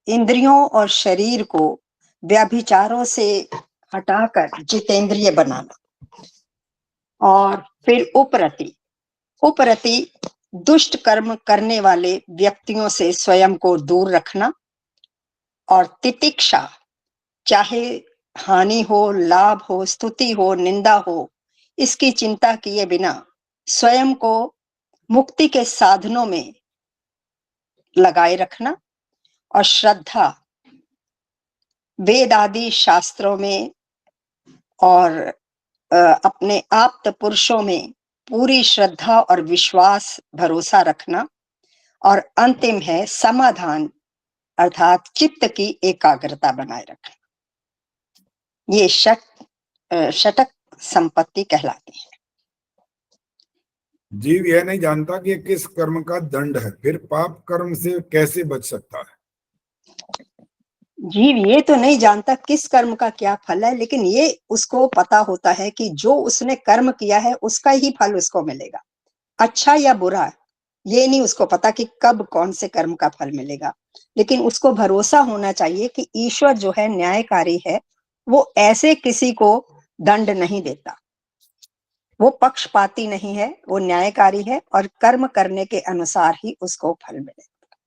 इंद्रियों और शरीर को व्यभिचारों से हटाकर जितेंद्रिय बनाना। और फिर उपरति, उपरति दुष्ट कर्म करने वाले व्यक्तियों से स्वयं को दूर रखना। और तितिक्षा, चाहे हानि हो, लाभ हो, स्तुति हो, निंदा हो, इसकी चिंता किए बिना स्वयं को मुक्ति के साधनों में लगाए रखना। और श्रद्धा, वेद आदि शास्त्रों में और अपने आप्त पुरुषों में पूरी श्रद्धा और विश्वास, भरोसा रखना। और अंतिम है समाधान, अर्थात चित्त की एकाग्रता बनाए रखना। ये षटक संपत्ति कहलाती है। जीव यह नहीं जानता कि किस कर्म का दंड है, फिर पाप कर्म से कैसे बच सकता है? जीव ये तो नहीं जानता किस कर्म का क्या फल है, लेकिन ये उसको पता होता है कि जो उसने कर्म किया है उसका ही फल उसको मिलेगा, अच्छा या बुरा। ये नहीं उसको पता कि कब कौन से कर्म का फल मिलेगा, लेकिन उसको भरोसा होना चाहिए कि ईश्वर जो है न्यायकारी है, वो ऐसे किसी को दंड नहीं देता, वो पक्षपाती नहीं है, वो न्यायकारी है और कर्म करने के अनुसार ही उसको फल मिलेगा।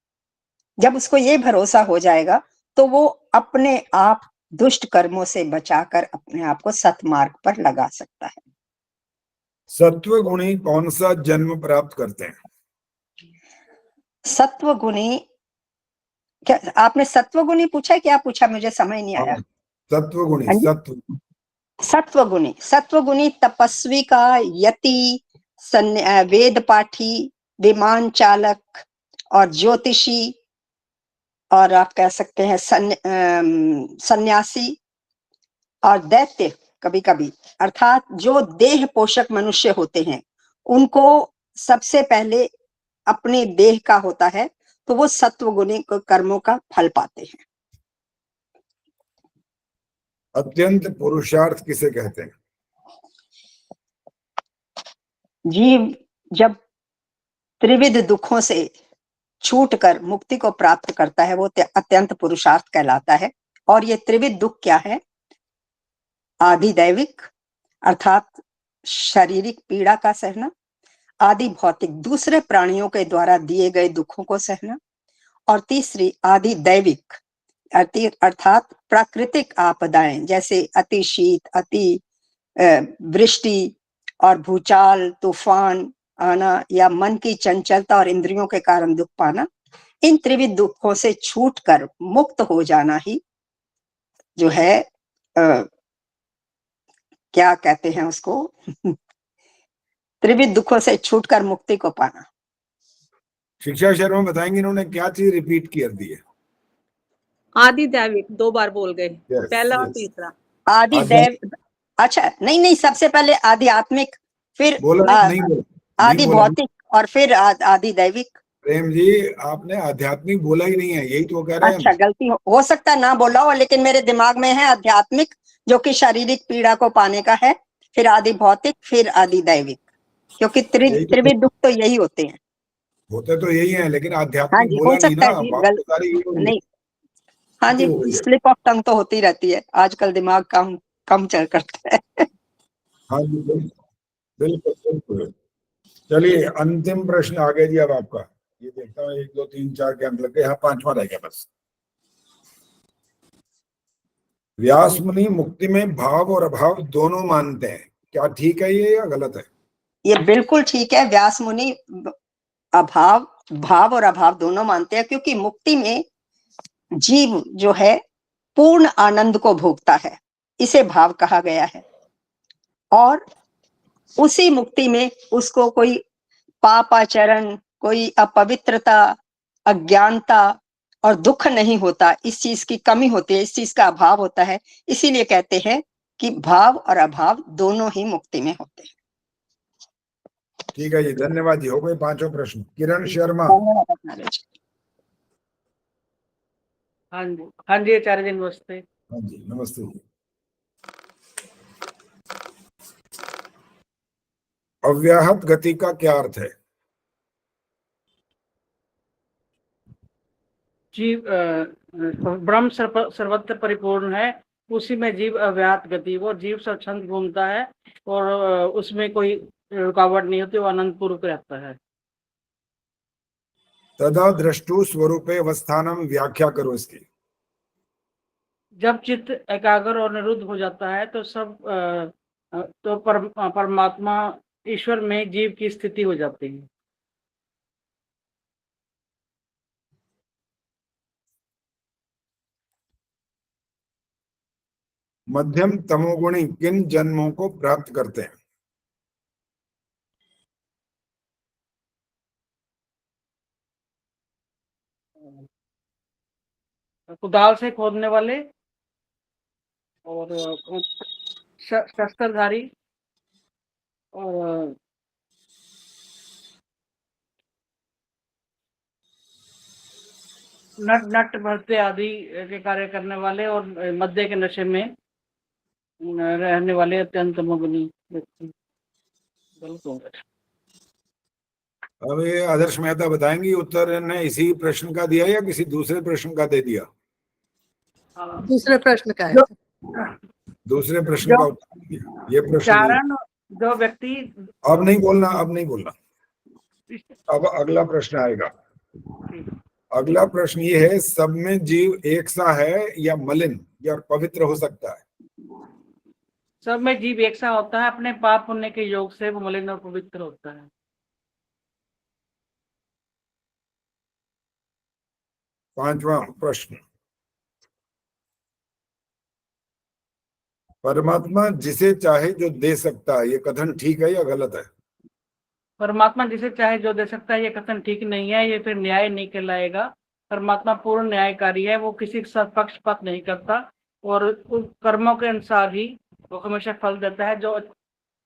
जब उसको ये भरोसा हो जाएगा तो वो अपने आप दुष्ट कर्मों से बचाकर अपने आप को सतमार्ग पर लगा सकता है। सत्व गुणी कौन सा जन्म प्राप्त करते हैं? सत्व गुणी, क्या आपने सत्व गुणी पूछा है? क्या पूछा, मुझे समझ नहीं आया। सत्व गुणी, सत्व गुणी तपस्वी का, यति, वेद पाठी, विमान चालक और ज्योतिषी, और आप कह सकते हैं सन्यासी और दैत्य कभी कभी, अर्थात जो देह पोषक मनुष्य होते हैं उनको सबसे पहले अपने देह का होता है, तो वो सत्वगुणी कर्मों का फल पाते हैं। अत्यंत पुरुषार्थ किसे कहते हैं? जीव जब त्रिविध दुखों से छूटकर मुक्ति को प्राप्त करता है, वो अत्यंत पुरुषार्थ कहलाता है। और ये त्रिविध दुख क्या है? आदि दैविक अर्थात शारीरिक पीड़ा का सहना, आदि भौतिक दूसरे प्राणियों के द्वारा दिए गए दुखों को सहना, और तीसरी आदि दैविक अर्थात प्राकृतिक आपदाएं जैसे अति शीत, अति वृष्टि और भूचाल, तूफान आना या मन की चंचलता और इंद्रियों के कारण दुख पाना। इन त्रिविध दुखों से छूटकर मुक्त हो जाना ही जो है क्या कहते हैं उसको त्रिविध दुखों से छूटकर मुक्ति को पाना। शिक्षा शर्मा बताएंगे इन्होंने क्या चीज रिपीट कर दी है? आदि दैविक 2 बार बोल गए, पहला और तीसरा। आदि दैव, अच्छा नहीं, सबसे पहले आध्यात्मिक, फिर आदि भौतिक और फिर आदि दैविक। प्रेम जी आपने आध्यात्मिक बोला ही नहीं है, यही तो कह रहे हैं। अच्छा गलती हो सकता है ना बोला हो, लेकिन मेरे दिमाग में है आध्यात्मिक जो कि शारीरिक पीड़ा को पाने का है, फिर आदि भौतिक, फिर आदि दैविक, क्योंकि त्रिविध दुख तो यही होते हैं। होते तो यही है, लेकिन आध्यात्मिक हाँ बोला हो सकता नहीं है ना। जी, नहीं हाँ जी, स्लिप ऑफ टंग तो होती रहती है, आजकल दिमाग कम चल करता है। हाँ जी बिल्कुल बिल्कुल। चलिए अंतिम प्रश्न आ गया जी अब आपका। ये देखता हूँ 1 2 3 4 के अंक लग गए, यहाँ 5वां रह गया बस। व्यास मुनि मुक्ति में भाव और अभाव दोनों मानते हैं, क्या ठीक है ये या गलत है? ये बिल्कुल ठीक है। व्यास मुनि भाव और अभाव दोनों मानते हैं, क्योंकि मुक्ति में जीव जो है पूर्ण आनंद को भोगता है, इसे भाव कहा गया है। और उसी मुक्ति में उसको कोई पापाचरण, कोई अपवित्रता, अज्ञानता और दुख नहीं होता, इस चीज की कमी होती है, इस चीज का अभाव होता है। इसीलिए कहते हैं कि भाव और अभाव दोनों ही मुक्ति में होते हैं। ठीक है जी, धन्यवाद जी। हो गए 5 प्रश्न। किरण शर्मा। हाँ जी आचार्य जी नमस्ते। हाँ जी नमस्ते जी। अव्याहत गति का क्या अर्थ है? जीव ब्रह्म सर्वत्र परिपूर्ण है, उसी में जीव अव्याहत गति, वो जीव स्वच्छंद घूमता है और उसमें कोई रुकावट नहीं होती, वो आनंद पूर्वक रहता है। तदा दृष्टु स्वरूपे अवस्थानम, व्याख्या करो इसकी। जब चित्त एकाग्र और निरुद्ध हो जाता है तो सब तो परमात्मा ईश्वर में जीव की स्थिति हो जाती है। मध्यम तमोगुणी किन जन्मों को प्राप्त करते हैं? कुदाल से खोदने वाले और शस्त्रधारी और नट भरते आदि के कार्य करने वाले और मध्य के नशे में रहने वाले अत्यंत तमोगुणी व्यक्ति। अब ये आदर्श मेहता बताएंगे उत्तर ने इसी प्रश्न का दिया या किसी दूसरे प्रश्न का दे दिया? दूसरे प्रश्न का है। दूसरे प्रश्न का उत्तर दिया। ये प्रश्न जो व्यक्ति, अब नहीं बोलना, अब नहीं बोलना, अब अगला प्रश्न आएगा। अगला प्रश्न ये है, सब में जीव एक सा है या मलिन या पवित्र हो सकता है? सब में जीव एक सा होता है, अपने पाप पुण्य के योग से वो मलिन और पवित्र होता है। पांचवा प्रश्न, परमात्मा जिसे चाहे जो दे सकता है, ये कथन ठीक है या गलत है? परमात्मा जिसे चाहे जो दे सकता है, ये कथन ठीक नहीं है, ये फिर न्याय नहीं कहलाएगा। परमात्मा पूर्ण न्यायकारी है, वो किसी के साथ पक्षपात नहीं करता और उस कर्मों के अनुसार ही वो हमेशा फल देता है। जो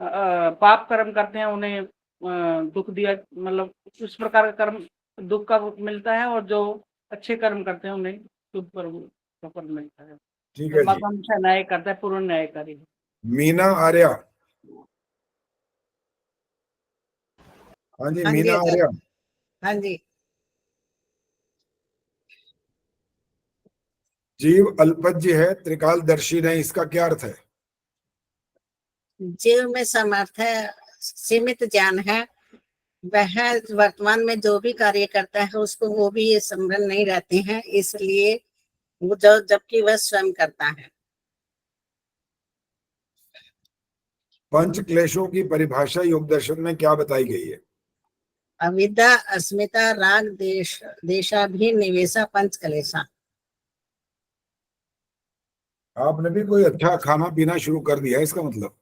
पाप कर्म करते हैं उन्हें दुख दिया, मतलब उस प्रकार का कर्म दुख का मिलता है, और जो अच्छे कर्म करते हैं उन्हें शुभ कर्म का फल मिलता है। ठीक है जी। परमात्मा हमेशा न्याय करता है, पूर्ण न्यायकारी है। मीना आर्या। हाँ जी मीना आर्या। हाँ जी जीव अल्पज्य है, त्रिकालदर्शी नहीं, इसका क्या अर्थ है? जीव में समर्थ है, सीमित ज्ञान है, वह वर्तमान में जो भी कार्य करता है उसको वो भी ये स्मरण नहीं रहते हैं, इसलिए वो जबकि वह स्वयं करता है। पंच क्लेशों की परिभाषा योग दर्शन में क्या बताई गई है? अविद्या, अस्मिता, राग, देशाभिनिवेशा, पंच क्लेशा। आपने भी कोई अच्छा खाना पीना शुरू कर दिया है इसका मतलब?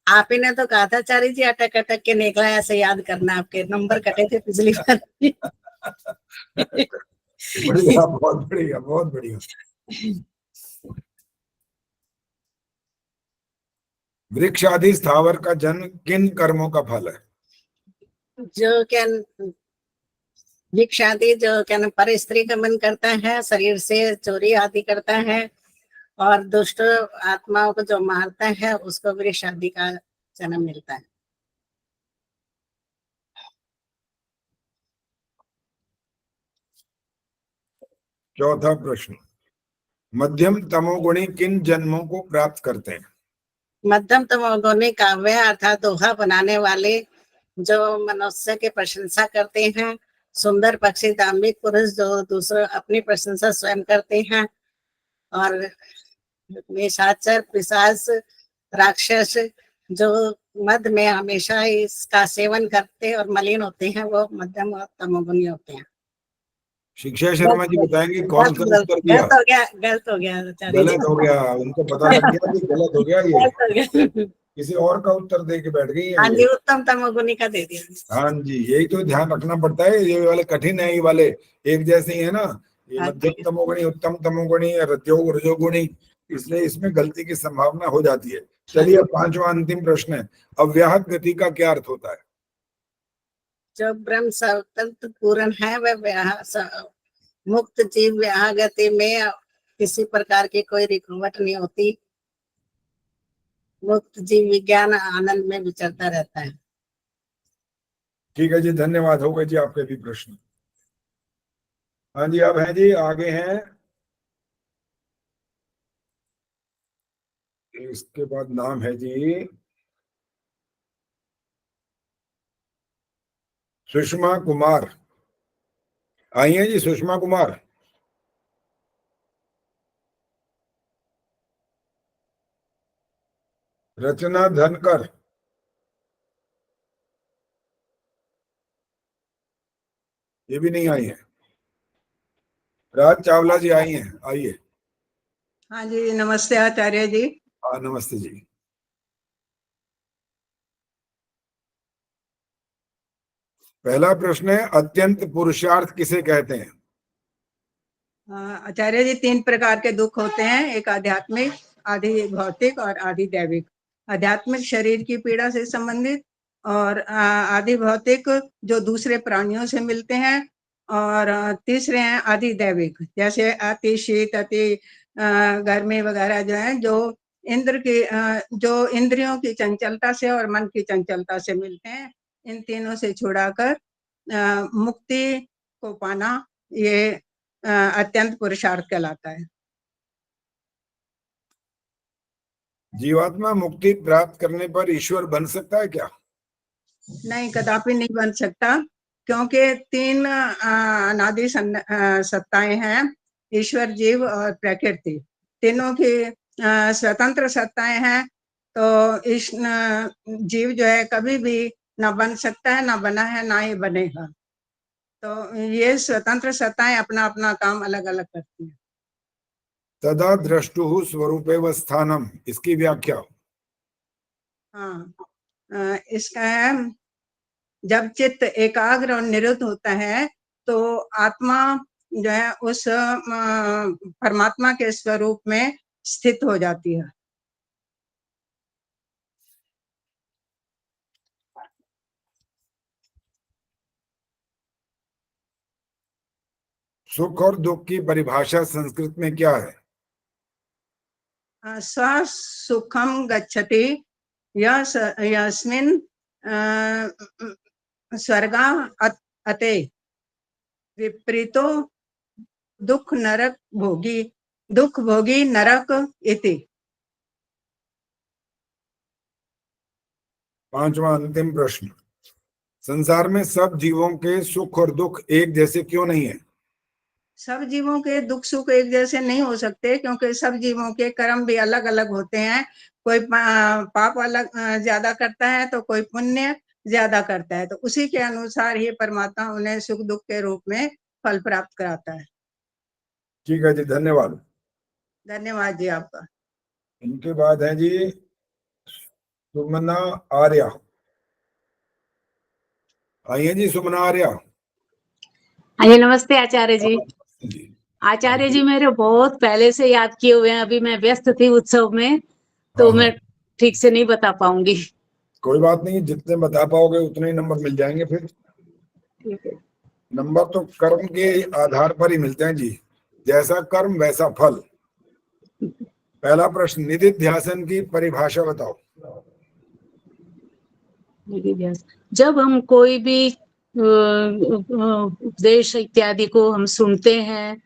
आप ही ने तो कहा था चारी जी अटक अटक के निकला, ऐसे याद करना, आपके नंबर कटे थे पिछली बार। बढ़िया, बहुत बढ़िया, बहुत बढ़िया। वृक्ष आदि स्थावर का जन्म किन कर्मों का फल है? जो क्या वृक्ष आदि जो क्या पर स्त्री गमन करता है, शरीर से चोरी आदि करता है और दुष्ट आत्माओं को जो मारता है उसको वृक्ष आदि का जन्म मिलता है। चौथा प्रश्न, मध्यम तमोगुणी किन जन्मों को प्राप्त करते हैं? मध्यम तमोगुणी काव्य अर्थात दोहा बनाने वाले, जो मनुष्य की प्रशंसा करते हैं, सुंदर पक्षी, धार्मिक पुरुष जो दूसरों अपनी प्रशंसा स्वयं करते हैं, और निशाचर, पिशाच, राक्षस जो मद में हमेशा इसका सेवन करते और मलिन होते हैं, वो मध्यम और तमोगुणी होते हैं। शिक्षा शर्मा जी बताएंगे कौन सा उत्तर दिया? गलत हो गया, गलत हो गया, गलत हो गया, उनको पता लग गया कि गलत हो गया, ये गलत हो गया। किसी और का उत्तर दे के बैठ गई हाँ है जी, ये। उत्तम तमोगुणी का दे दिया। हाँ जी, यही तो ध्यान रखना पड़ता है, ये वाले कठिन है, ये वाले एक जैसे ही है ना, ये हाँ मध्यम तमोगुणी, उत्तम तमोगुणी, रजोगुणी, इसलिए इसमें गलती की संभावना हो जाती है। चलिए, पांचवा अंतिम प्रश्न है, अव्याहत गति का क्या अर्थ होता है? जो ब्रह्म स्वतंत्र पूर्ण है वह मुक्त जीव व्याह गति में किसी प्रकार की कोई रुकावट नहीं होती। मुक्त जीव विज्ञान आनंद में विचरता रहता है। ठीक है जी, धन्यवाद। हो गए जी आपके भी प्रश्न। हाँ जी, अब है जी, आगे हैं, इसके बाद नाम है जी सुषमा कुमार। आई है जी सुषमा कुमार। रचना धनकर, ये भी नहीं आई है। राज चावला जी आई हैं, आइए। हाँ जी, नमस्ते आचार्य जी। हाँ, नमस्ते जी। पहला प्रश्न है, अत्यंत पुरुषार्थ किसे कहते हैं? आचार्य जी, 3 प्रकार के दुख होते हैं, एक आध्यात्मिक, आधि भौतिक और आधि दैविक। आध्यात्मिक शरीर की पीड़ा से संबंधित, और आधि भौतिक जो दूसरे प्राणियों से मिलते हैं, और तीसरे हैं आधि दैविक, जैसे अति शीत, अति गर्मी वगैरह जो है, जो इंद्र की जो इंद्रियों की चंचलता से और मन की चंचलता से मिलते हैं। इन तीनों से छुड़ाकर मुक्ति को पाना, ये अत्यंत पुरुषार्थ कहलाता है। जीवात्मा मुक्ति प्राप्त करने पर ईश्वर बन सकता है क्या? नहीं, कदापि नहीं बन सकता, क्योंकि 3 अनादि सत्ताएं हैं, ईश्वर, जीव और प्रकृति। तीनों की स्वतंत्र सत्ताएं हैं, तो इस जीव जो है कभी भी ना बन सकता है, ना बना है, ना ही बनेगा। तो ये स्वतंत्र सत्ताएं अपना अपना काम अलग अलग करती हैं। तदा द्रष्टुः स्वरूपेव स्थानम, इसकी व्याख्या? हाँ, इसका है, जब चित्त एकाग्र और निरुद्ध होता है तो आत्मा जो है उस परमात्मा के स्वरूप में स्थित हो जाती है। सुख और दुख की परिभाषा संस्कृत में क्या है? स सुखम गच्छति यस्मिन् स्वर्गा अते विपरीतो दुख नरक भोगी दुख भोगी नरक इति। 5वां अंतिम प्रश्न, संसार में सब जीवों के सुख और दुख एक जैसे क्यों नहीं है? सब जीवों के दुख सुख एक जैसे नहीं हो सकते, क्योंकि सब जीवों के कर्म भी अलग अलग होते हैं। कोई पाप अलग ज्यादा करता है तो कोई पुण्य ज्यादा करता है, तो उसी के अनुसार ही परमात्मा उन्हें सुख दुख के रूप में फल प्राप्त कराता है। ठीक है जी, धन्यवाद। धन्यवाद जी आपका। इनके बाद है जी सुमना आर्या। आइए जी सुमना आर्या। आइए, नमस्ते आचार्य जी। आचार्य जी मेरे बहुत पहले से याद किए हुए हैं, अभी मैं व्यस्त थी उत्सव में तो मैं ठीक से नहीं बता पाऊंगी। कोई बात नहीं, जितने बता पाओगे उतने ही नंबर मिल जाएंगे। फिर ठीक है। नंबर तो कर्म के आधार पर ही मिलते हैं जी, जैसा कर्म वैसा फल। पहला प्रश्न, निधिध्यासन की परिभाषा बताओ। जब हम कोई भी उपदेश इत्यादि को हम सुनते हैं,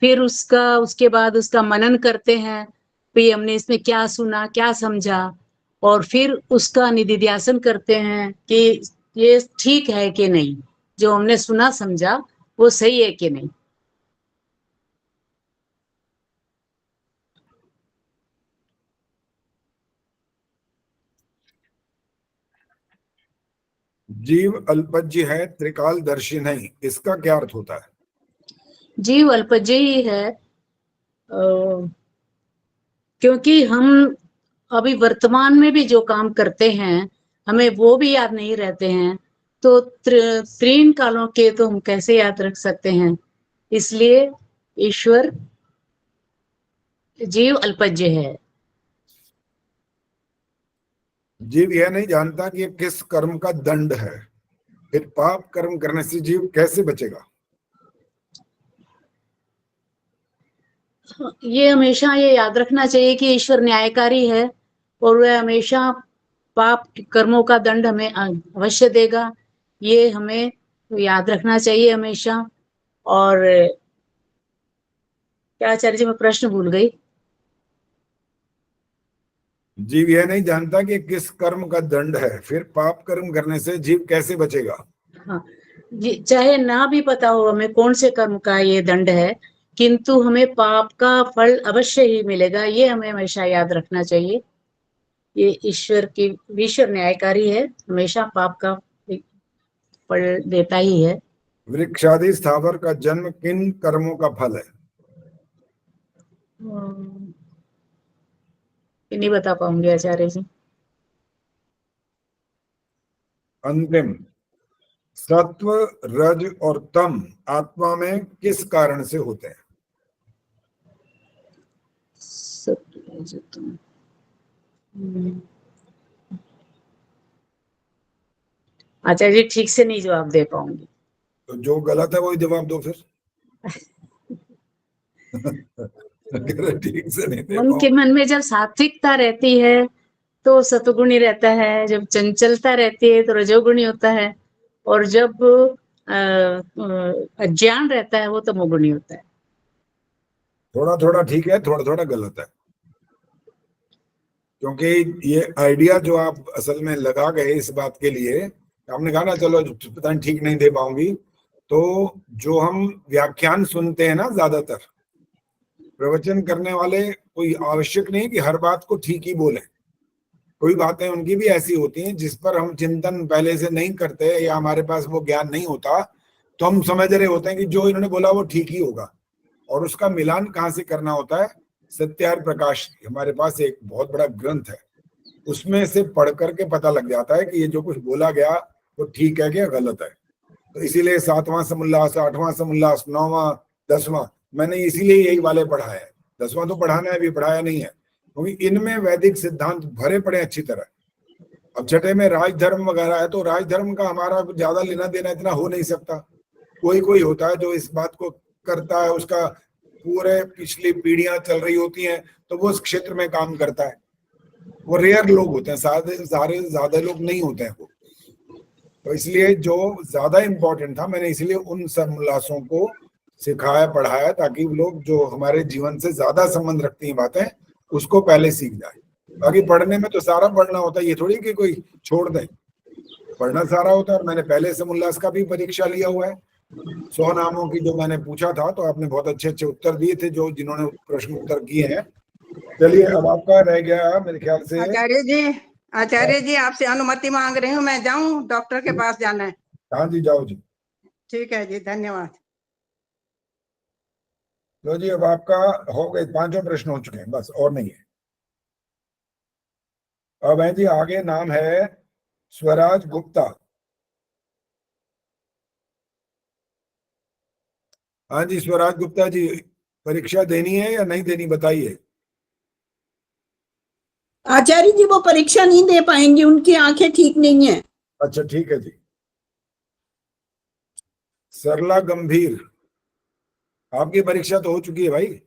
फिर उसके बाद उसका मनन करते हैं, फिर हमने इसमें क्या सुना क्या समझा, और फिर उसका निधिध्यासन करते हैं कि ये ठीक है कि नहीं, जो हमने सुना समझा वो सही है कि नहीं। जीव अल्पज्य है, त्रिकालदर्शी नहीं, इसका क्या अर्थ होता है? जीव अल्पज्य ही है क्योंकि हम अभी वर्तमान में भी जो काम करते हैं हमें वो भी याद नहीं रहते हैं, तो तीन कालों के तो हम कैसे याद रख सकते हैं, इसलिए ईश्वर जीव अल्पज्य है। जीव यह नहीं जानता कि ये किस कर्म का दंड है, फिर पाप कर्म करने से जीव कैसे बचेगा? ये हमेशा ये याद रखना चाहिए कि ईश्वर न्यायकारी है और वह हमेशा पाप कर्मों का दंड हमें अवश्य देगा, ये हमें याद रखना चाहिए हमेशा। और क्या आचार्य जी, मैं प्रश्न भूल गई। जीव यह नहीं जानता कि किस कर्म का दंड है, फिर पाप कर्म करने से जीव कैसे बचेगा? हाँ, चाहे ना भी पता हो हमें कौन से कर्म का ये दंड है, किंतु हमें पाप का फल अवश्य ही मिलेगा, ये हमें हमेशा याद रखना चाहिए। ये ईश्वर न्यायकारी है, हमेशा पाप का फल देता ही है। वृक्षादि स्थावर का जन्म किन कर्मों का फल है? नहीं बता पाऊंगी आचार्य जी। अंतिम, सत्व रज और तम आत्मा में किस कारण से होते हैं? आचार्य जी ठीक से नहीं जवाब दे पाऊंगी। तो जो गलत है वही जवाब दो फिर। ठीक से नहीं उनके मन में जब सात्विकता रहती है तो सतुगुणी रहता है, जब चंचलता रहती है तो रजोगुणी होता है, और जब अज्ञान रहता है वो तमोगुणी होता है। थोड़ा थोड़ा ठीक है, थोड़ा थोड़ा गलत है, क्योंकि ये आइडिया जो आप असल में लगा गए इस बात के लिए, आपने कहा ना चलो पता नहीं ठीक नहीं दे पाऊंगी, तो जो हम व्याख्यान सुनते हैं ना, ज्यादातर प्रवचन करने वाले कोई आवश्यक नहीं कि हर बात को ठीक ही बोले, कोई बातें उनकी भी ऐसी होती हैं जिस पर हम चिंतन पहले से नहीं करते या हमारे पास वो ज्ञान नहीं होता, तो हम समझ रहे होते हैं कि जो इन्होंने बोला वो ठीक ही होगा, और उसका मिलान कहाँ से करना होता है? सत्यार्थ प्रकाश हमारे पास एक बहुत बड़ा ग्रंथ है, उसमें से पढ़ करके पता लग जाता है कि ये जो कुछ बोला गया वो ठीक है क्या गलत है। तो इसीलिए 7वां समुल्लास, 8वां समुल्लास, 9वां, 10वां मैंने इसीलिए यही वाले पढ़ाया है। 10वां तो पढ़ाना है, अभी पढ़ाया नहीं है, क्योंकि इनमें वैदिक सिद्धांत भरे पड़े अच्छी तरह। अब छठे में राजधर्म वगैरह है, तो राजधर्म का हमारा ज्यादा लेना देना इतना हो नहीं सकता। कोई कोई होता है जो इस बात को करता है, उसका पूरे पिछली पीढ़ियां चल रही होती हैं, तो वो उस क्षेत्र में काम करता है। वो रेयर लोग होते हैं, सारे ज्यादा लोग नहीं होते हैं वो। तो इसलिए जो ज्यादा इंपॉर्टेंट था मैंने इसलिए उन सब मुल्लासों को सिखाया पढ़ाया, ताकि लोग जो हमारे जीवन से ज्यादा संबंध रखती हैं बातें उसको पहले सीख जाए। बाकी पढ़ने में तो सारा पढ़ना होता है, ये थोड़ी कि कोई छोड़ दे, पढ़ना सारा होता है। और मैंने पहले से मुल्लास का भी परीक्षा लिया हुआ है, 100 नामों की जो मैंने पूछा था, तो आपने बहुत अच्छे अच्छे उत्तर दिए थे जो जिन्होंने प्रश्न उत्तर किए हैं। चलिए अब आपका रह गया मेरे ख्याल से। आचार्य जी आपसे अनुमति मांग रही हूँ, मैं जाऊं, डॉक्टर के पास जाना है। हाँ जी जाओ जी। ठीक है जी, धन्यवाद। लो जी अब आपका हो गए, 5 प्रश्न हो चुके हैं बस, और नहीं है। अब है जी आगे, नाम है स्वराज गुप्ता। हाँ जी स्वराज गुप्ता जी, परीक्षा देनी है या नहीं देनी बताइए। आचार्य जी वो परीक्षा नहीं दे पाएंगी, उनकी आंखें ठीक नहीं है। अच्छा ठीक है जी। सरला गंभीर, आपकी परीक्षा तो हो चुकी है भाई।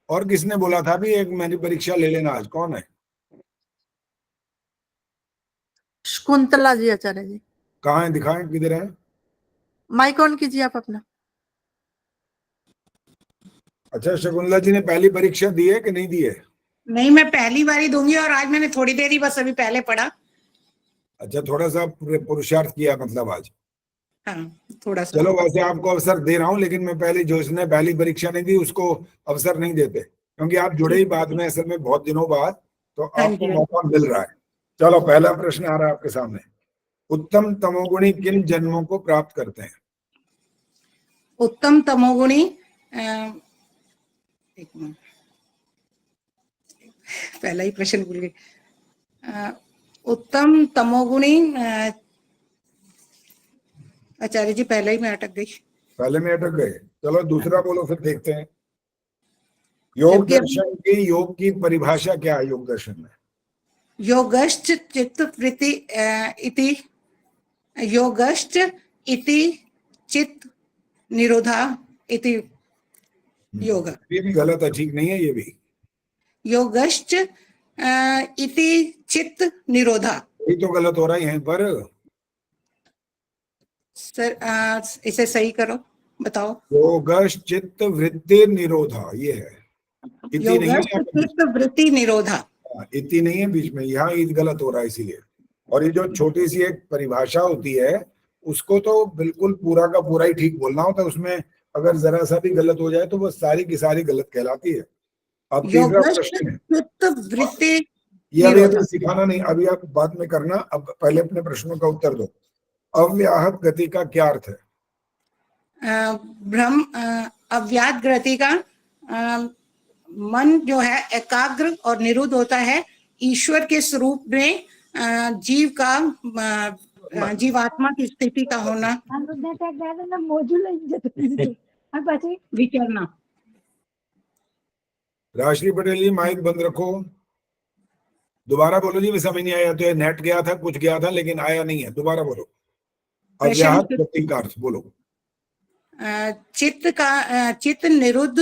और किसने बोला था भी एक मेरी परीक्षा ले लेना आज, कौन है? शकुंतला जी आचार्य जी। कहाँ है, दिखाएं किधर है? माइक ऑन कीजिए आप अपना। अच्छा शकुंतला जी ने पहली परीक्षा दी है कि नहीं दी है? नहीं, मैं पहली बारी दूंगी और आज मैंने थोड़ी देर ही बस अभी पहले पढ़ा। अच्छा थोड़ा सा पुरुषार्थ किया मतलब आज। हाँ थोड़ा सा। चलो वैसे आपको अवसर दे रहा हूँ, लेकिन मैं पहले जो इसने पहली परीक्षा नहीं दी उसको अवसर नहीं देते, क्योंकि आप जुड़े ही बाद में असल में बहुत दिनों बाद, तो आपको मौका मिल रहा है। चलो पहला प्रश्न आ रहा है आपके सामने। उत्तम तमोगुणी किन जन्मों को प्राप्त करते हैं? उत्तम तमोगुणी, एक मिनट, पहला ही प्रश्न भूल गई। उत्तम तमोगुणी, आचार्य जी पहले ही मैं अटक गई। पहले में अटक गए, चलो दूसरा बोलो फिर देखते हैं। योग दर्शन की परिभाषा क्या है योग दर्शन में? योगश्च चित्त वृत्ति इति, योगश्च इति चित्त निरोधा इति योग। ये भी गलत है, ठीक नहीं है ये भी। योगश्च इति चित्त निरोधा, ये तो गलत हो रहा है यहीं पर। सर इसे सही करो, बताओ। योगश्च चित्त वृत्ति निरोधा, ये है, इति नहीं है। चित्त वृत्ति निरोधा, इति नहीं है बीच में, यहाँ ईद गलत हो रहा है इसीलिए। और ये जो छोटी सी एक परिभाषा होती है उसको तो बिल्कुल पूरा का पूरा ही ठीक बोलना होता है, उसमें अगर जरा सा भी गलत हो जाए तो वो सारी की सारी गलत कहलाती है। अब तीसरा प्रश्न है, चित्त वृत्ति, ये अभी सिखाना नहीं, अभी आप बाद में करना, अब पहले अपने प्रश्नों का उत्तर दो। अव्याहत गति का क्या अर्थ है? भ्रम, अव्याहत गति का मन जो है एकाग्र और निरुद्ध होता है, ईश्वर के स्वरूप में जीव का जीवात्मा की स्थिति का होना, विचरना। राष्ट्रीय पटेल जी माइक बंद रखो, दोबारा बोलो जी, मैं समझ नहीं आया। तो ये नेट गया था, कुछ गया था, लेकिन आया नहीं है, दोबारा बोलो। अव्याहत गति का अर्थ बोलो। चित्त निरुद्ध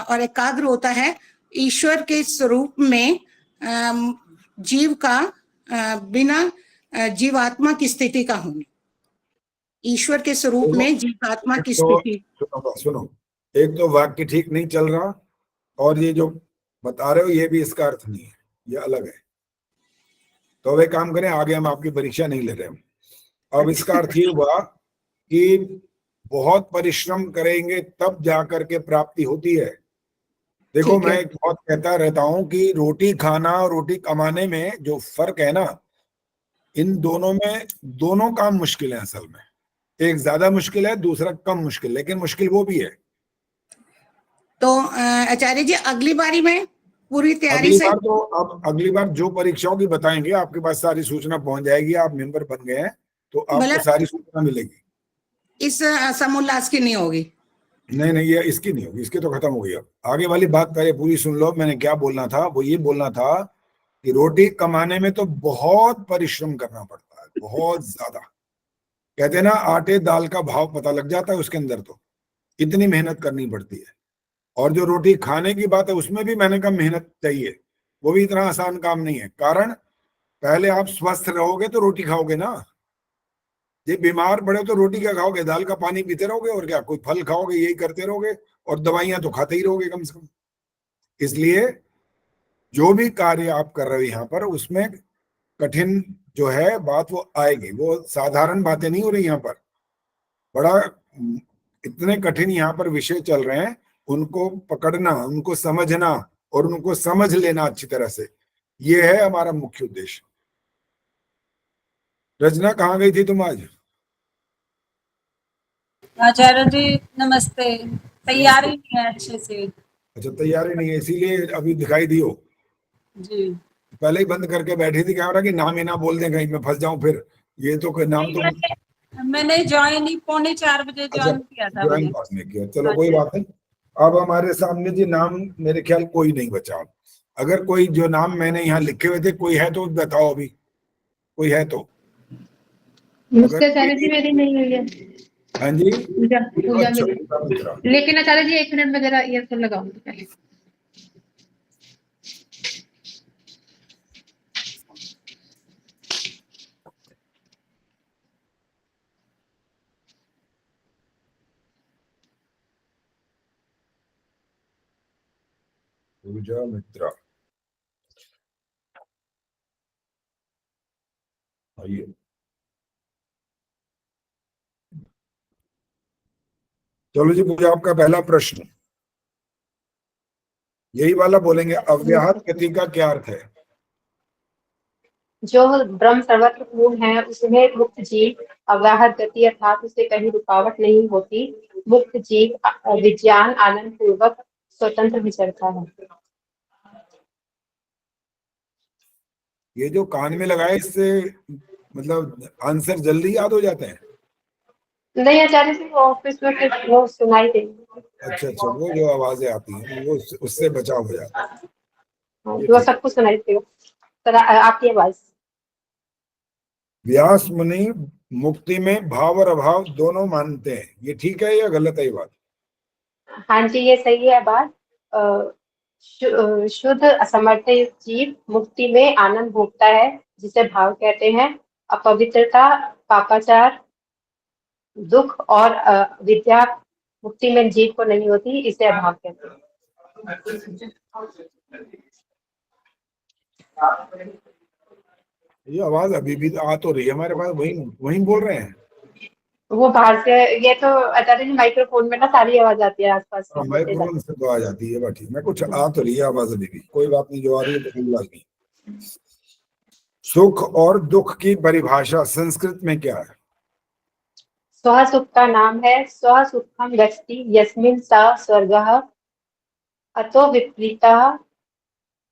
और एकाग्र होता है, ईश्वर के स्वरूप में जीव का बिना जीवात्मा की स्थिति का होना, ईश्वर के स्वरूप में जीवात्मा की स्थिति। सुनो, एक तो वाक्य ठीक नहीं चल रहा, और ये जो बता रहे हो ये भी इसका अर्थ नहीं है, ये अलग है। तो वे काम करें, आगे हम आपकी परीक्षा नहीं ले रहे हैं। अब इसका अर्थ ये हुआ कि बहुत परिश्रम करेंगे तब जाकर के प्राप्ति होती है। देखो मैं बहुत कहता रहता हूं कि रोटी खाना और रोटी कमाने में जो फर्क है ना, इन दोनों में दोनों काम मुश्किल है असल में। एक ज्यादा मुश्किल है, दूसरा कम मुश्किल, लेकिन मुश्किल वो भी है। तो आचार्य जी अगली बारी में पूरी तैयारी से, तो अब अगली बार जो परीक्षाओं की बताएंगे आपके पास सारी सूचना पहुंच जाएगी। आप मेंबर बन गए हैं तो आपको सारी सूचना मिलेगी। इस समोल्लास की नहीं होगी? नहीं ये इसकी नहीं होगी, इसकी तो खत्म हो गई। अब आगे वाली बात पहले पूरी सुन लो। मैंने क्या बोलना था, वो ये बोलना था कि रोटी कमाने में तो बहुत परिश्रम करना पड़ता है, बहुत ज्यादा। कहते हैं ना आटे दाल का भाव पता लग जाता है उसके अंदर, तो इतनी मेहनत करनी पड़ती है। और जो रोटी खाने की बात है उसमें भी मैंने कहा मेहनत चाहिए, वो भी इतना आसान काम नहीं है। कारण पहले आप स्वस्थ रहोगे तो रोटी खाओगे ना। ये बीमार पड़े तो रोटी क्या खाओगे, दाल का पानी पीते रहोगे और क्या, कोई फल खाओगे, यही करते रहोगे, और दवाइयां तो खाते ही रहोगे कम से कम। इसलिए जो भी कार्य आप कर रहे हो यहाँ पर, उसमें कठिन जो है बात वो आएगी, वो साधारण बातें नहीं हो रही यहाँ पर। बड़ा इतने कठिन यहाँ पर विषय चल रहे हैं, उनको पकड़ना, उनको समझना और उनको समझ लेना अच्छी तरह से, ये है हमारा मुख्य उद्देश्य। रचना, कहाँ गई थी तुम आज? आचार्य जी नमस्ते, तैयारी नहीं है अच्छे से। अच्छा, तैयारी नहीं है, इसीलिए अभी दिखाई दी हो। जी पहले ही बंद करके बैठी थी कैमरा कि नाम ही ना बोल दें, कहीं मैं फंस जाऊं फिर। ये तो कोई नाम तो मैंने ज्वाइन ही 3:45 बजे ज्वाइन किया था ज्वाइन मैंने। पास में किया, चलो कोई बात नहीं। अब हमारे सामने जी नाम मेरे ख्याल कोई नहीं बचा। अगर कोई जो नाम मैंने यहाँ लिखे हुए थे कोई है तो बताओ, अभी कोई है तो। मुझसे आचार्य जी मेरी नहीं हुई है। हाँ जी, पूजा अच्छा, मेरी। लेकिन आचार्य जी 1 मिनट में जरा ईयरफोन लगाऊंगी पहले। पूजा मित्रा, आइए। चलो जी, पूजा आपका पहला प्रश्न यही वाला बोलेंगे, अव्याहत गति का क्या अर्थ है? जो ब्रह्म सर्वत्र पूर्ण है उसमें मुक्त जीव अव्याहत गति अर्थात उसे कहीं रुकावट नहीं होती। मुक्त जीव विज्ञान आनंद पूर्वक स्वतंत्र विचरता है। ये जो कान में लगाए, इससे मतलब आंसर जल्दी याद हो जाते हैं? नहीं आचार्य जी, वो ऑफिस में फिर वो सुनाई देंगे। अच्छा, वो जो आवाजें आती हैं वो उससे बचाव हो जाता है। वो सब कुछ सुनाई देगा आपकी आवाज। व्यास मुनि मुक्ति में भाव और अभाव दोनों मानते हैं, ये ठीक है या गलत है ये बात? हाँ जी, ये सही है बात। शुद्ध असमर्थ जीव मुक्ति में आनंद भोगता है, जिसे भाव कहते हैं। अपवित्रता, पापाचार, दुख और विद्या मुक्ति में जीव को नहीं होती, इसे अभाव कहते हैं। ये आवाज अभी भी आ तो रही है हमारे पास, वही बोल रहे हैं। वो बाहर से, ये तो आचार्य जी माइक्रोफोन में ना सारी आवाज आती है आसपास से। माइक्रोफोन से तो आ जाती है, ठीक है, कुछ आ तो रही है आवाज अभी भी, कोई बात नहीं, जो आ रही है तो कोई बात नहीं। सुख और दुख की परिभाषा संस्कृत में क्या है? स्व सुख का नाम है स्व सुखम गच्छति यस्मिन् सा स्वर्गः अतो विपरीतः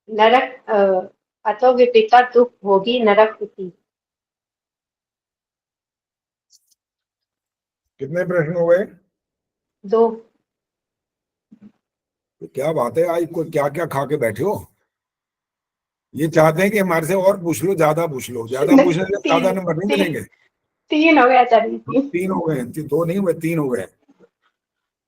नरक अतो विपरीता दुख भोगी नरक इति। कितने प्रश्न हो गए? 2। तो क्या बात है, आज कोई क्या क्या खा के बैठे हो? ये चाहते हैं कि हमारे से और पूछ लो, ज्यादा पूछ लो, ज्यादा पूछने से ज्यादा नंबर नहीं मिलेंगे। 3 हो गए आचार्य जी। 3 हो गए, 2 नहीं हुए, 3 हो गए।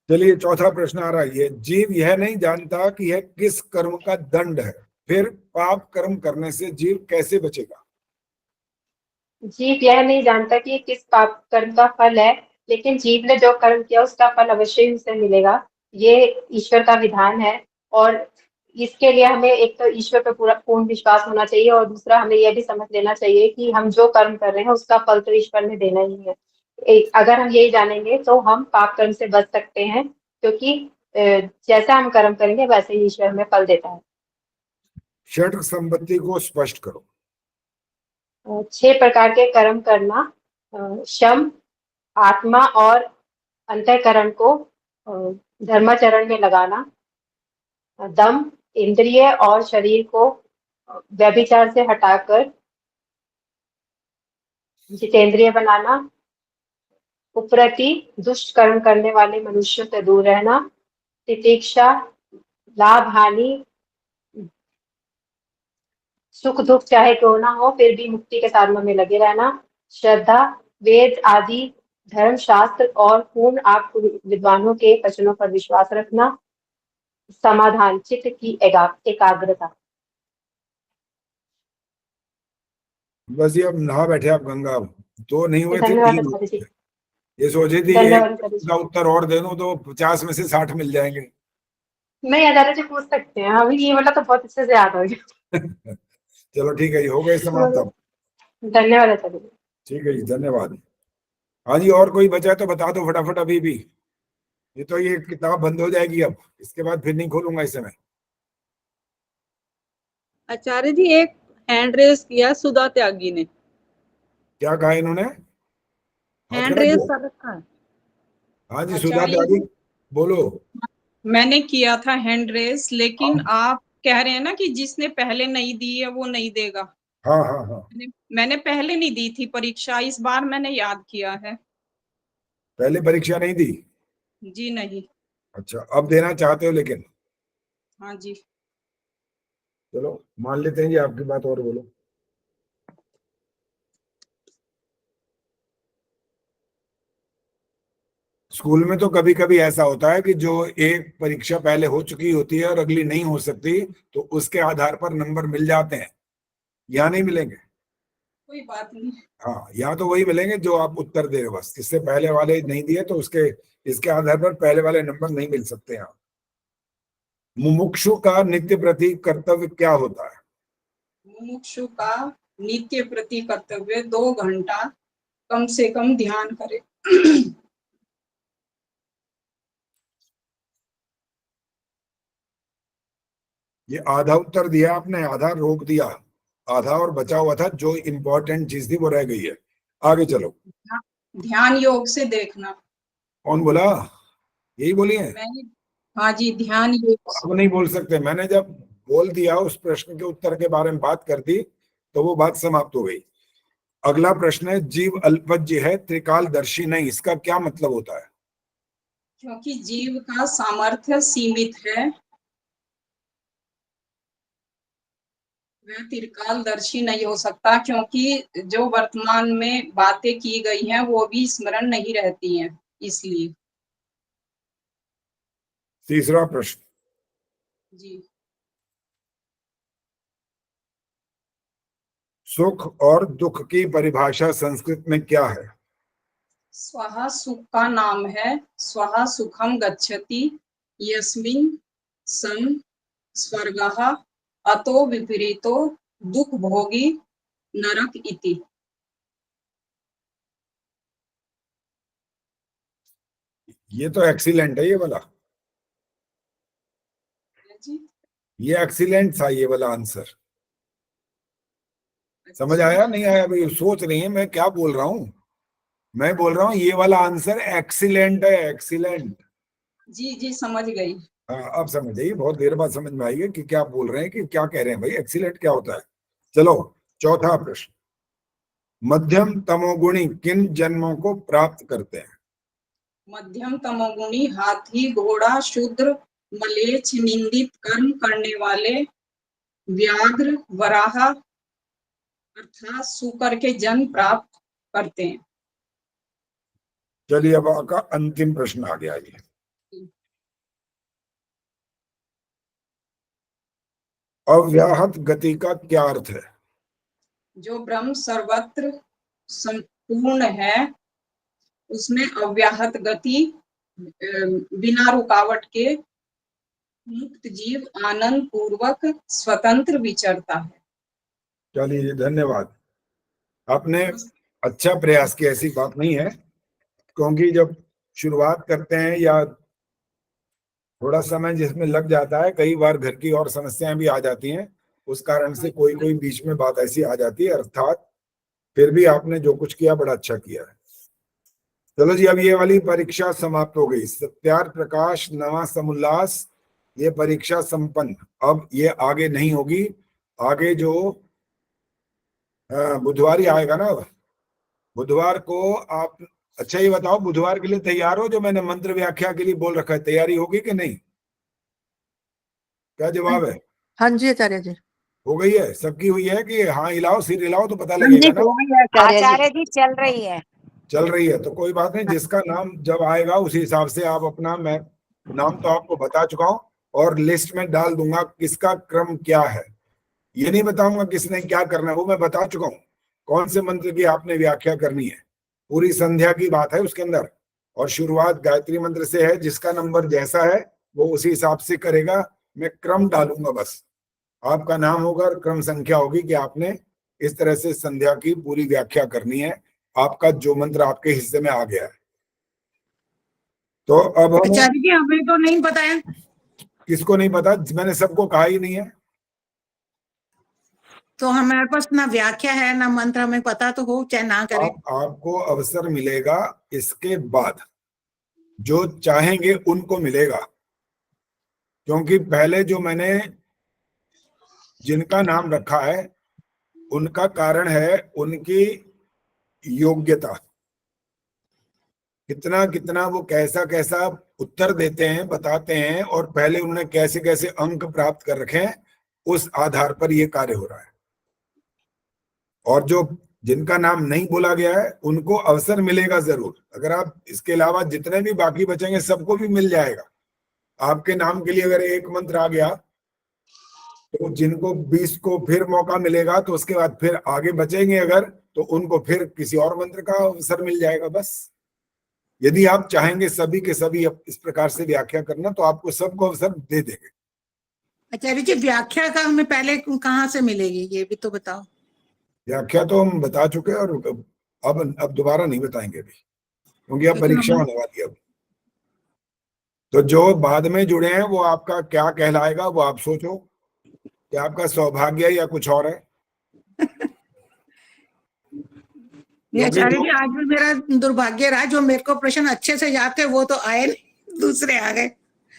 चलिए, चौथा प्रश्न आ रहा है। जीव यह नहीं जानता कि यह किस कर्म का दंड है, फिर पाप कर्म करने से जीव कैसे बचेगा? जीव यह नहीं जानता कि किस पाप कर्म का फल है, लेकिन जीव ने जो कर्म किया उसका फल अवश्य ही उसे मिलेगा। ये ईश्वर का विधान है, और इसके लिए हमें एक तो ईश्वर पर पूरा पूर्ण विश्वास होना चाहिए, और दूसरा हमें यह भी समझ लेना चाहिए कि हम जो कर्म कर रहे हैं उसका फल तो ईश्वर ने देना ही है। अगर हम यही जानेंगे तो हम पाप कर्म से बच सकते हैं, क्योंकि जैसा हम कर्म करेंगे वैसे ही ईश्वर हमें फल देता है। षट संपत्ति को स्पष्ट करो। 6 प्रकार के कर्म करना, शम, आत्मा और अंतःकरण को धर्माचरण में लगाना, दम, इंद्रिय और शरीर को व्यभिचार से हटाकर जितेंद्रिय बनाना, उपरति, दुष्ट कर्म करने वाले मनुष्यों से दूर रहना, तितिक्षा, लाभ हानि, सुख दुख चाहे क्यों ना हो फिर भी मुक्ति के साधनों में लगे रहना, श्रद्धा, वेद आदि धर्म शास्त्र और पूर्ण आप विद्वानों के वचनों पर विश्वास रखना, समाधान, चित्त की एकाग्रता। बस ये अब नहा बैठे आप गंगा, 2 नहीं हुए थे, धन्यवाद 3 आचार्य जी। ये सोचे थी धन्यवाद एक आचार्य जी। का उत्तर और दे दूं तो 50 में से 60 मिल जाएंगे। नहीं आचार्य जी पूछ सकते हैं, अभी ये वाला तो बहुत अच्छे से याद हो गया। चलो ठीक है जी, हो गए समाप्त अब। धन्यवाद आचार्य जी। ठीक है जी, धन्यवाद। हाँ जी, और कोई बचा है तो बता दो फटाफट अभी भी, ये तो ये किताब बंद हो जाएगी अब, इसके बाद फिर नहीं खोलूंगा इस समय। आचार्य जी एक हैंड रेस किया सुधा त्यागी ने। क्या कहा इन्होंने? हाथ हैंड खड़ा रेस किया? कर रखा है। हाँ जी, सुधा आचार्य त्यागी जी बोलो। मैंने किया था हैंड रेस, लेकिन हाँ आप कह रहे हैं ना कि जिसने पहले नहीं दी है वो नहीं देगा। हाँ हाँ हाँ। मैंने पहले नहीं दी थी परीक्षा, इस बार मैंने याद किया है। पहले परीक्षा नहीं दी? जी नहीं। अच्छा, अब देना चाहते हो लेकिन? हाँ जी। चलो मान लेते हैं जी आपकी बात, और बोलो। स्कूल में तो कभी कभी ऐसा होता है कि जो एक परीक्षा पहले हो चुकी होती है और अगली नहीं हो सकती, तो उसके आधार पर नंबर मिल जाते हैं, या नहीं मिलेंगे? कोई बात नहीं। हाँ, यहाँ तो वही मिलेंगे जो आप उत्तर दे रहे हो, बस इससे पहले वाले नहीं दिए तो उसके इसके आधार पर पहले वाले नंबर नहीं मिल सकते यहाँ। मुमुक्षु का नित्य प्रति कर्तव्य क्या होता है? मुमुक्षु का नित्य प्रति कर्तव्य 2 घंटा कम से कम ध्यान करे। ये आधा उत्तर दिया आपने, आधा रोक दिया, आधा और बचा हुआ था, जो इंपॉर्टेंट चीज थी वो रह गई है। आगे चलो। ध्यान योग से देखना। कौन बोला? यही बोली है? मैंने, हाँ जी, ध्यान योग से। अब नहीं बोल सकते, मैंने जब बोल दिया उस प्रश्न के उत्तर के बारे में बात कर दी तो वो बात समाप्त हो गई। अगला प्रश्न है, जीव अल्पज्य है त्रिकालदर्शी नहीं, इसका क्या मतलब होता है? क्योंकि जीव का सामर्थ्य सीमित है, वह त्रिकालदर्शी नहीं हो सकता, क्योंकि जो वर्तमान में बातें की गई हैं वो भी स्मरण नहीं रहती हैं, इसलिए। तीसरा प्रश्न, जी। सुख और दुख की परिभाषा संस्कृत में क्या है? स्वः सुख का नाम है, स्वः सुखम गच्छति यस्मिन् सन् स्वर्गः अतो विपरीतो दुख भोगी नरक इति। ये तो एक्सीलेंट है ये वाला, ये एक्सीलेंट था ये वाला आंसर। समझ आया नहीं आया? भाई सोच रही है मैं क्या बोल रहा हूं, मैं बोल रहा हूं ये वाला आंसर एक्सीलेंट है, एक्सीलेंट। जी जी समझ गई। हाँ, अब समझ जाइए, बहुत देर बाद समझ में आएगी कि क्या बोल रहे हैं, कि क्या कह रहे हैं भाई, एक्सीलेंट क्या होता है। चलो चौथा प्रश्न, मध्यम तमोगुणी किन जन्मों को प्राप्त करते हैं? मध्यम तमोगुणी हाथी, घोड़ा, शूद्र, मलेच्छ, निंदित कर्म करने वाले, व्याघ्र, वराह अर्थात सूकर के जन्म प्राप्त करते हैं। चलिए अब आपका अंतिम प्रश्न आ गया ये, अव्याहत गति का क्या अर्थ है? जो ब्रह्म सर्वत्र संपूर्ण है, उसमें अव्याहत गति, बिना रुकावट के मुक्त जीव आनंद पूर्वक स्वतंत्र विचरता है। चलिए धन्यवाद, आपने अच्छा प्रयास किया, ऐसी बात नहीं है, क्योंकि जब शुरुआत करते हैं या थोड़ा समय जिसमें लग जाता है, कई बार घर की और समस्याएं भी आ जाती हैं, उस कारण से कोई कोई बीच में बात ऐसी आ जाती है, अर्थात फिर भी आपने जो कुछ किया बड़ा अच्छा किया है। चलो जी, अब ये वाली परीक्षा समाप्त हो गई। सत्यार्थ प्रकाश नवा समुल्लास, ये परीक्षा संपन्न। अब ये आगे नहीं होगी, आगे जो बुधवार ही आएगा ना, बुधवार को आप, अच्छा ये बताओ बुधवार के लिए तैयार हो? जो मैंने मंत्र व्याख्या के लिए बोल रखा है, तैयारी होगी कि नहीं? क्या जवाब है? हाँ जी आचार्य जी। हो गई है सबकी? हुई है कि हाँ हिलाओ, सिर हिलाओ तो पता लगेगा ना। आचार्य जी चल रही है। चल रही है तो कोई बात नहीं, जिसका नाम जब आएगा उसी हिसाब से आप अपना, मैं नाम तो आपको बता चुका हूं और लिस्ट में डाल दूंगा किसका क्रम क्या है। ये नहीं बताऊंगा किसने क्या करना है, वो मैं बता चुका हूं। कौन से मंत्र की आपने व्याख्या करनी है, पूरी संध्या की बात है उसके अंदर, और शुरुआत गायत्री मंत्र से है। जिसका नंबर जैसा है वो उसी हिसाब से करेगा। मैं क्रम डालूंगा, बस आपका नाम होगा और क्रम संख्या होगी कि आपने इस तरह से संध्या की पूरी व्याख्या करनी है, आपका जो मंत्र आपके हिस्से में आ गया है। तो अब हम, आचार्य जी हमें तो नहीं पता है। किसको नहीं पता? मैंने सबको कहा ही नहीं है। तो हमारे पास ना व्याख्या है ना मंत्र, हमें पता तो हो चाहे ना करें। आपको अवसर मिलेगा इसके बाद, जो चाहेंगे उनको मिलेगा, क्योंकि पहले जो मैंने जिनका नाम रखा है उनका कारण है उनकी योग्यता, कितना कितना वो कैसा कैसा उत्तर देते हैं, बताते हैं, और पहले उन्होंने कैसे कैसे अंक प्राप्त कर रखे हैं, उस आधार पर ये कार्य हो रहा है। और जो जिनका नाम नहीं बोला गया है उनको अवसर मिलेगा जरूर। अगर आप इसके अलावा जितने भी बाकी बचेंगे सबको भी मिल जाएगा। आपके नाम के लिए अगर एक मंत्र आ गया तो जिनको 20 को फिर मौका मिलेगा, तो उसके बाद फिर आगे बचेंगे अगर, तो उनको फिर किसी और मंत्र का अवसर मिल जाएगा। बस यदि आप चाहेंगे सभी के सभी इस प्रकार से व्याख्या करना, तो आपको सबको अवसर दे देंगे। आचार्य जी व्याख्या का हमें पहले कहाँ से मिलेगी ये भी तो बताओ। व्याख्या तो हम बता चुके हैं, और अब दोबारा नहीं बताएंगे अभी, क्योंकि अब परीक्षा होने वाली है अब। तो जो बाद में जुड़े हैं वो आपका क्या कहलाएगा वो आप सोचो, कि आपका सौभाग्य या कुछ और है। आचार्य जी आज भी मेरा दुर्भाग्य रहा, जो मेरे को प्रश्न अच्छे से याद थे वो तो आए नहीं, दूसरे आ गए।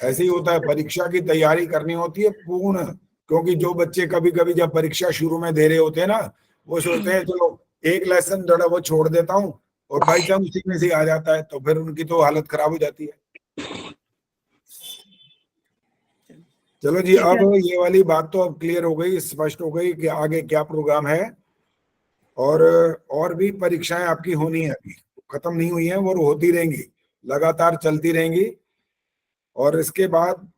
ऐसे ही होता है, परीक्षा की तैयारी करनी होती है पूर्ण, क्योंकि जो बच्चे कभी कभी जब परीक्षा शुरू में दे रहे होते हैं ना, वो सोचते हैं चलो एक लेसन थोड़ा वो छोड़ देता हूँ, और बाई चांस उसी में से आ जाता है, तो फिर उनकी तो हालत खराब हो जाती है। चलो जी, अब ये वाली बात तो अब क्लियर हो गई, स्पष्ट हो गई कि आगे क्या प्रोग्राम है। और भी परीक्षाएं आपकी होनी है, अभी खत्म नहीं हुई हैं, वो होती रहेंगी, लगातार चलती रहेंगी। और इसके बाद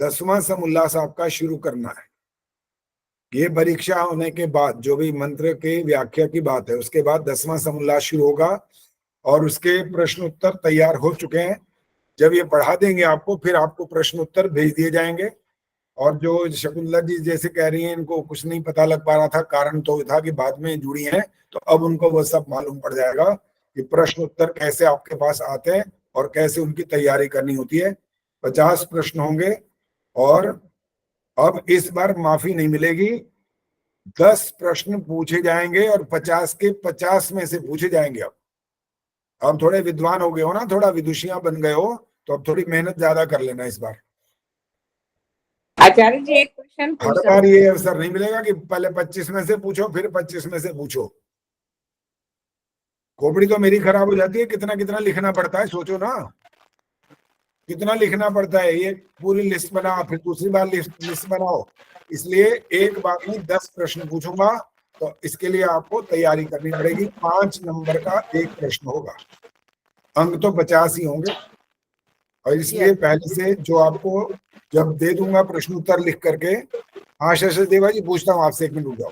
10वां समुल्लास आपका शुरू करना है। ये परीक्षा होने के बाद जो भी मंत्र के व्याख्या की बात है, उसके बाद 10वां समुल्लास शुरू होगा, और उसके प्रश्न उत्तर तैयार हो चुके हैं। जब ये पढ़ा देंगे आपको, फिर आपको प्रश्न उत्तर भेज दिए जाएंगे। और जो शकुंतला जी जैसे कह रही हैं, इनको कुछ नहीं पता लग पा रहा था, कारण तो था कि बाद में जुड़ी हैं, तो अब उनको वो सब मालूम पड़ जाएगा कि प्रश्न उत्तर कैसे आपके पास आते हैं और कैसे उनकी तैयारी करनी होती है। 50 प्रश्न होंगे, और अब इस बार माफी नहीं मिलेगी। 10 प्रश्न पूछे जाएंगे और 50 के 50 में से पूछे जाएंगे। अब थोड़े विद्वान हो गए हो ना, थोड़ा विदुषियां बन गए हो, तो अब थोड़ी मेहनत ज्यादा कर लेना इस बार। आचार्य जी एक क्वेश्चन हर बार ये अवसर नहीं मिलेगा कि पहले 25 में से पूछो फिर 25 में से पूछो। खोपड़ी तो मेरी खराब हो जाती है, कितना कितना लिखना पड़ता है, सोचो ना कितना लिखना पड़ता है। ये पूरी लिस्ट बनाओ, फिर दूसरी बार लिस्ट बनाओ। इसलिए एक बार में 10 प्रश्न पूछूंगा, तो इसके लिए आपको तैयारी करनी पड़ेगी। 5 नंबर का एक प्रश्न होगा, अंक तो 50 ही होंगे। और इसलिए पहले से जो आपको जब दे दूंगा प्रश्न उत्तर लिख करके, हाँ शशि देवा जी पूछता हूँ आपसे, 1 मिनट रुक जाओ,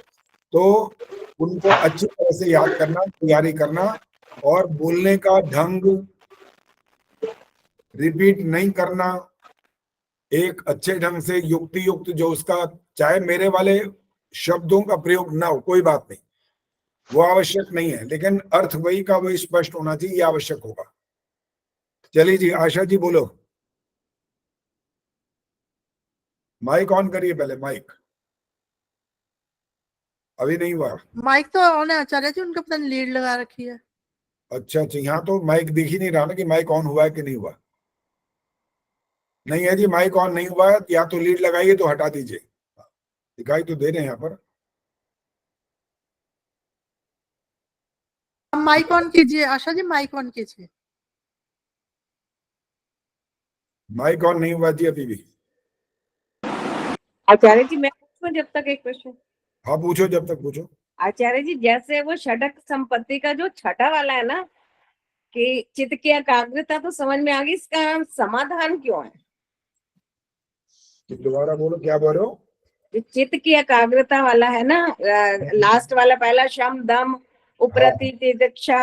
तो उनको अच्छी तरह से याद करना, तैयारी करना, और बोलने का ढंग रिपीट नहीं करना, एक अच्छे ढंग से युक्ति युक्त, जो उसका चाहे मेरे वाले शब्दों का प्रयोग ना हो कोई बात नहीं, वो आवश्यक नहीं है, लेकिन अर्थ वही का वही स्पष्ट होना चाहिए, ये आवश्यक होगा। चलिए जी, आशा जी बोलो, माइक ऑन करिए पहले, माइक अभी नहीं हुआ। माइक तो ऑन है आचार्य जी, उनका पता नहीं लीड लगा रखी है। अच्छा, यहाँ तो माइक दिख ही नहीं रहा ना कि माइक ऑन हुआ है कि नहीं हुआ। नहीं है जी, माइक ऑन नहीं हुआ, या तो लीड लगाइए तो हटा दीजिए, दिखाई तो दे रहे हैं यहाँ पर। माइक ऑन कीजिए आशा जी, माइक ऑन कीजिए। माइक ऑन नहीं हुआ जी अभी भी। आचार्य जी मैं पूछूं जब तक एक प्रश्न? हाँ पूछो, जब तक पूछो। आचार्य जी जैसे वो षटक संपत्ति का जो छठा वाला है ना, कि चित्त की एकाग्रता तो समझ में आ गई, इसका समाधान क्यों है? दोबारा बोलो, क्या बोल रहे हो? जो चित्त की एकाग्रता वाला है ना, लास्ट वाला पहला शम दम उपरति तितिक्षा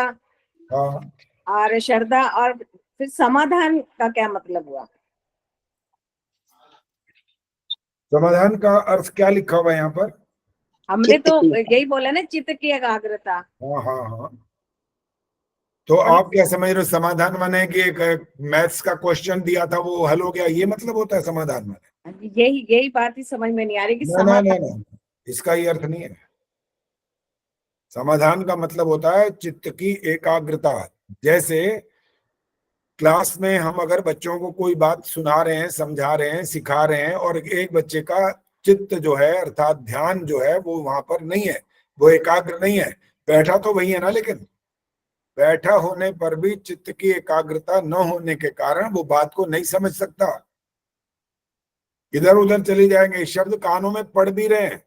हाँ, और श्रद्धा, और फिर समाधान का क्या मतलब हुआ? समाधान का अर्थ क्या लिखा हुआ है यहाँ पर? हमने चित्त तो की यही बोला ना, चित्त की एकाग्रता। हाँ हाँ हाँ। तो आप क्या समझ रहे हो? समाधान माने कि एक मैथ्स का क्वेश्चन दिया था वो हल हो गया, ये मतलब होता है समाधान माने? यही बात ही समझ में नहीं आ रही कि ना ना ना ना, इसका ये अर्थ नहीं है। समाधान का मतलब होता है चित्त की एकाग्रता। जैसे क्लास में हम अगर बच्चों को कोई बात सुना रहे हैं, समझा रहे हैं, सिखा रहे हैं, और एक बच्चे का चित्त जो है अर्थात ध्यान जो है वो वहां पर नहीं है, वो एकाग्र नहीं है, बैठा तो वही है ना, लेकिन बैठा होने पर भी चित्त की एकाग्रता न होने के कारण वो बात को नहीं समझ सकता, इधर उधर चली जाएंगे, शब्द कानों में पड़ भी रहे हैं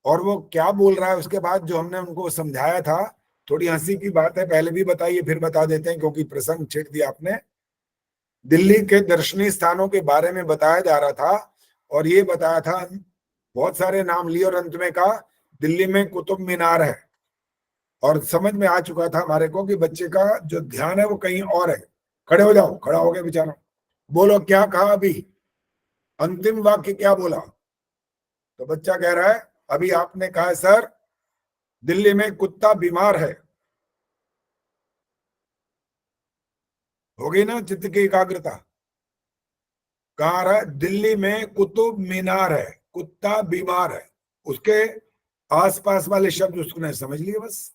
और वो क्या बोल रहा है उसके बाद जो हमने उनको समझाया था। थोड़ी हंसी की बात है, पहले भी बताइए फिर बता देते हैं क्योंकि प्रसंग छेड़ दिया आपने। दिल्ली के दर्शनीय स्थानों के बारे में बताया जा रहा था और ये बताया था, बहुत सारे नाम लिए और अंत में कहा दिल्ली में कुतुब मीनार है, और समझ में आ चुका था हमारे को कि बच्चे का जो ध्यान है वो कहीं और है। खड़े हो जाओ, खड़ा हो गया बेचारा, बोलो क्या कहा अभी, अंतिम वाक्य क्या बोला? तो बच्चा कह रहा है अभी आपने कहा है सर दिल्ली में कुत्ता बीमार है। हो गई ना चित्त की एकाग्रता? कहा रहा है दिल्ली में कुतुब मीनार है, कुत्ता बीमार है, उसके आसपास वाले शब्द उसने समझ लिए बस।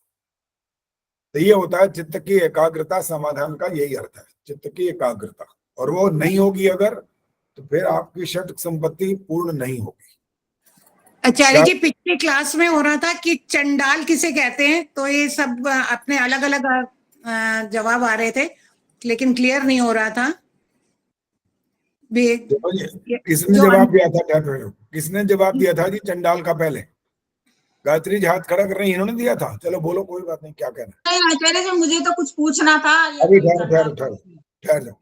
तो ये होता है चित्त की एकाग्रता, समाधान का यही अर्थ है, चित्त की एकाग्रता। और वो नहीं होगी अगर, तो फिर आपकी षट संपत्ति पूर्ण नहीं होगी। आचार्य जी, पिछली क्लास में हो रहा था कि चंडाल किसे कहते हैं, तो ये सब अपने अलग अलग जवाब आ रहे थे लेकिन क्लियर नहीं हो रहा था। किसने जवाब दिया था? किसने जवाब दिया था जी चंडाल का? पहले गायत्री जी हाथ खड़ा कर रही, इन्होंने दिया था। चलो बोलो, कोई बात नहीं, क्या कहना? नहीं आचार्य जी, मुझे तो कुछ पूछना था। अभी ठहर जाओ।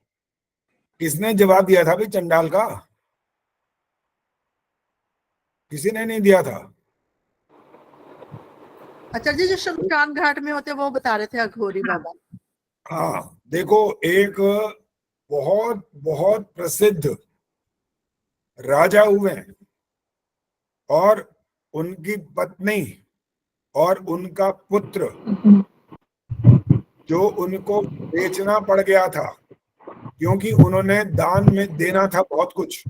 किसने जवाब दिया था भाई चंडाल का? किसी ने नहीं दिया था। आचार्य जी जो शमशान घाट में होते वो बता रहे थे अघोरी बाबा। हाँ देखो, एक बहुत बहुत प्रसिद्ध राजा हुए और उनकी पत्नी और उनका पुत्र जो उनको बेचना पड़ गया था क्योंकि उन्होंने दान में देना था बहुत कुछ,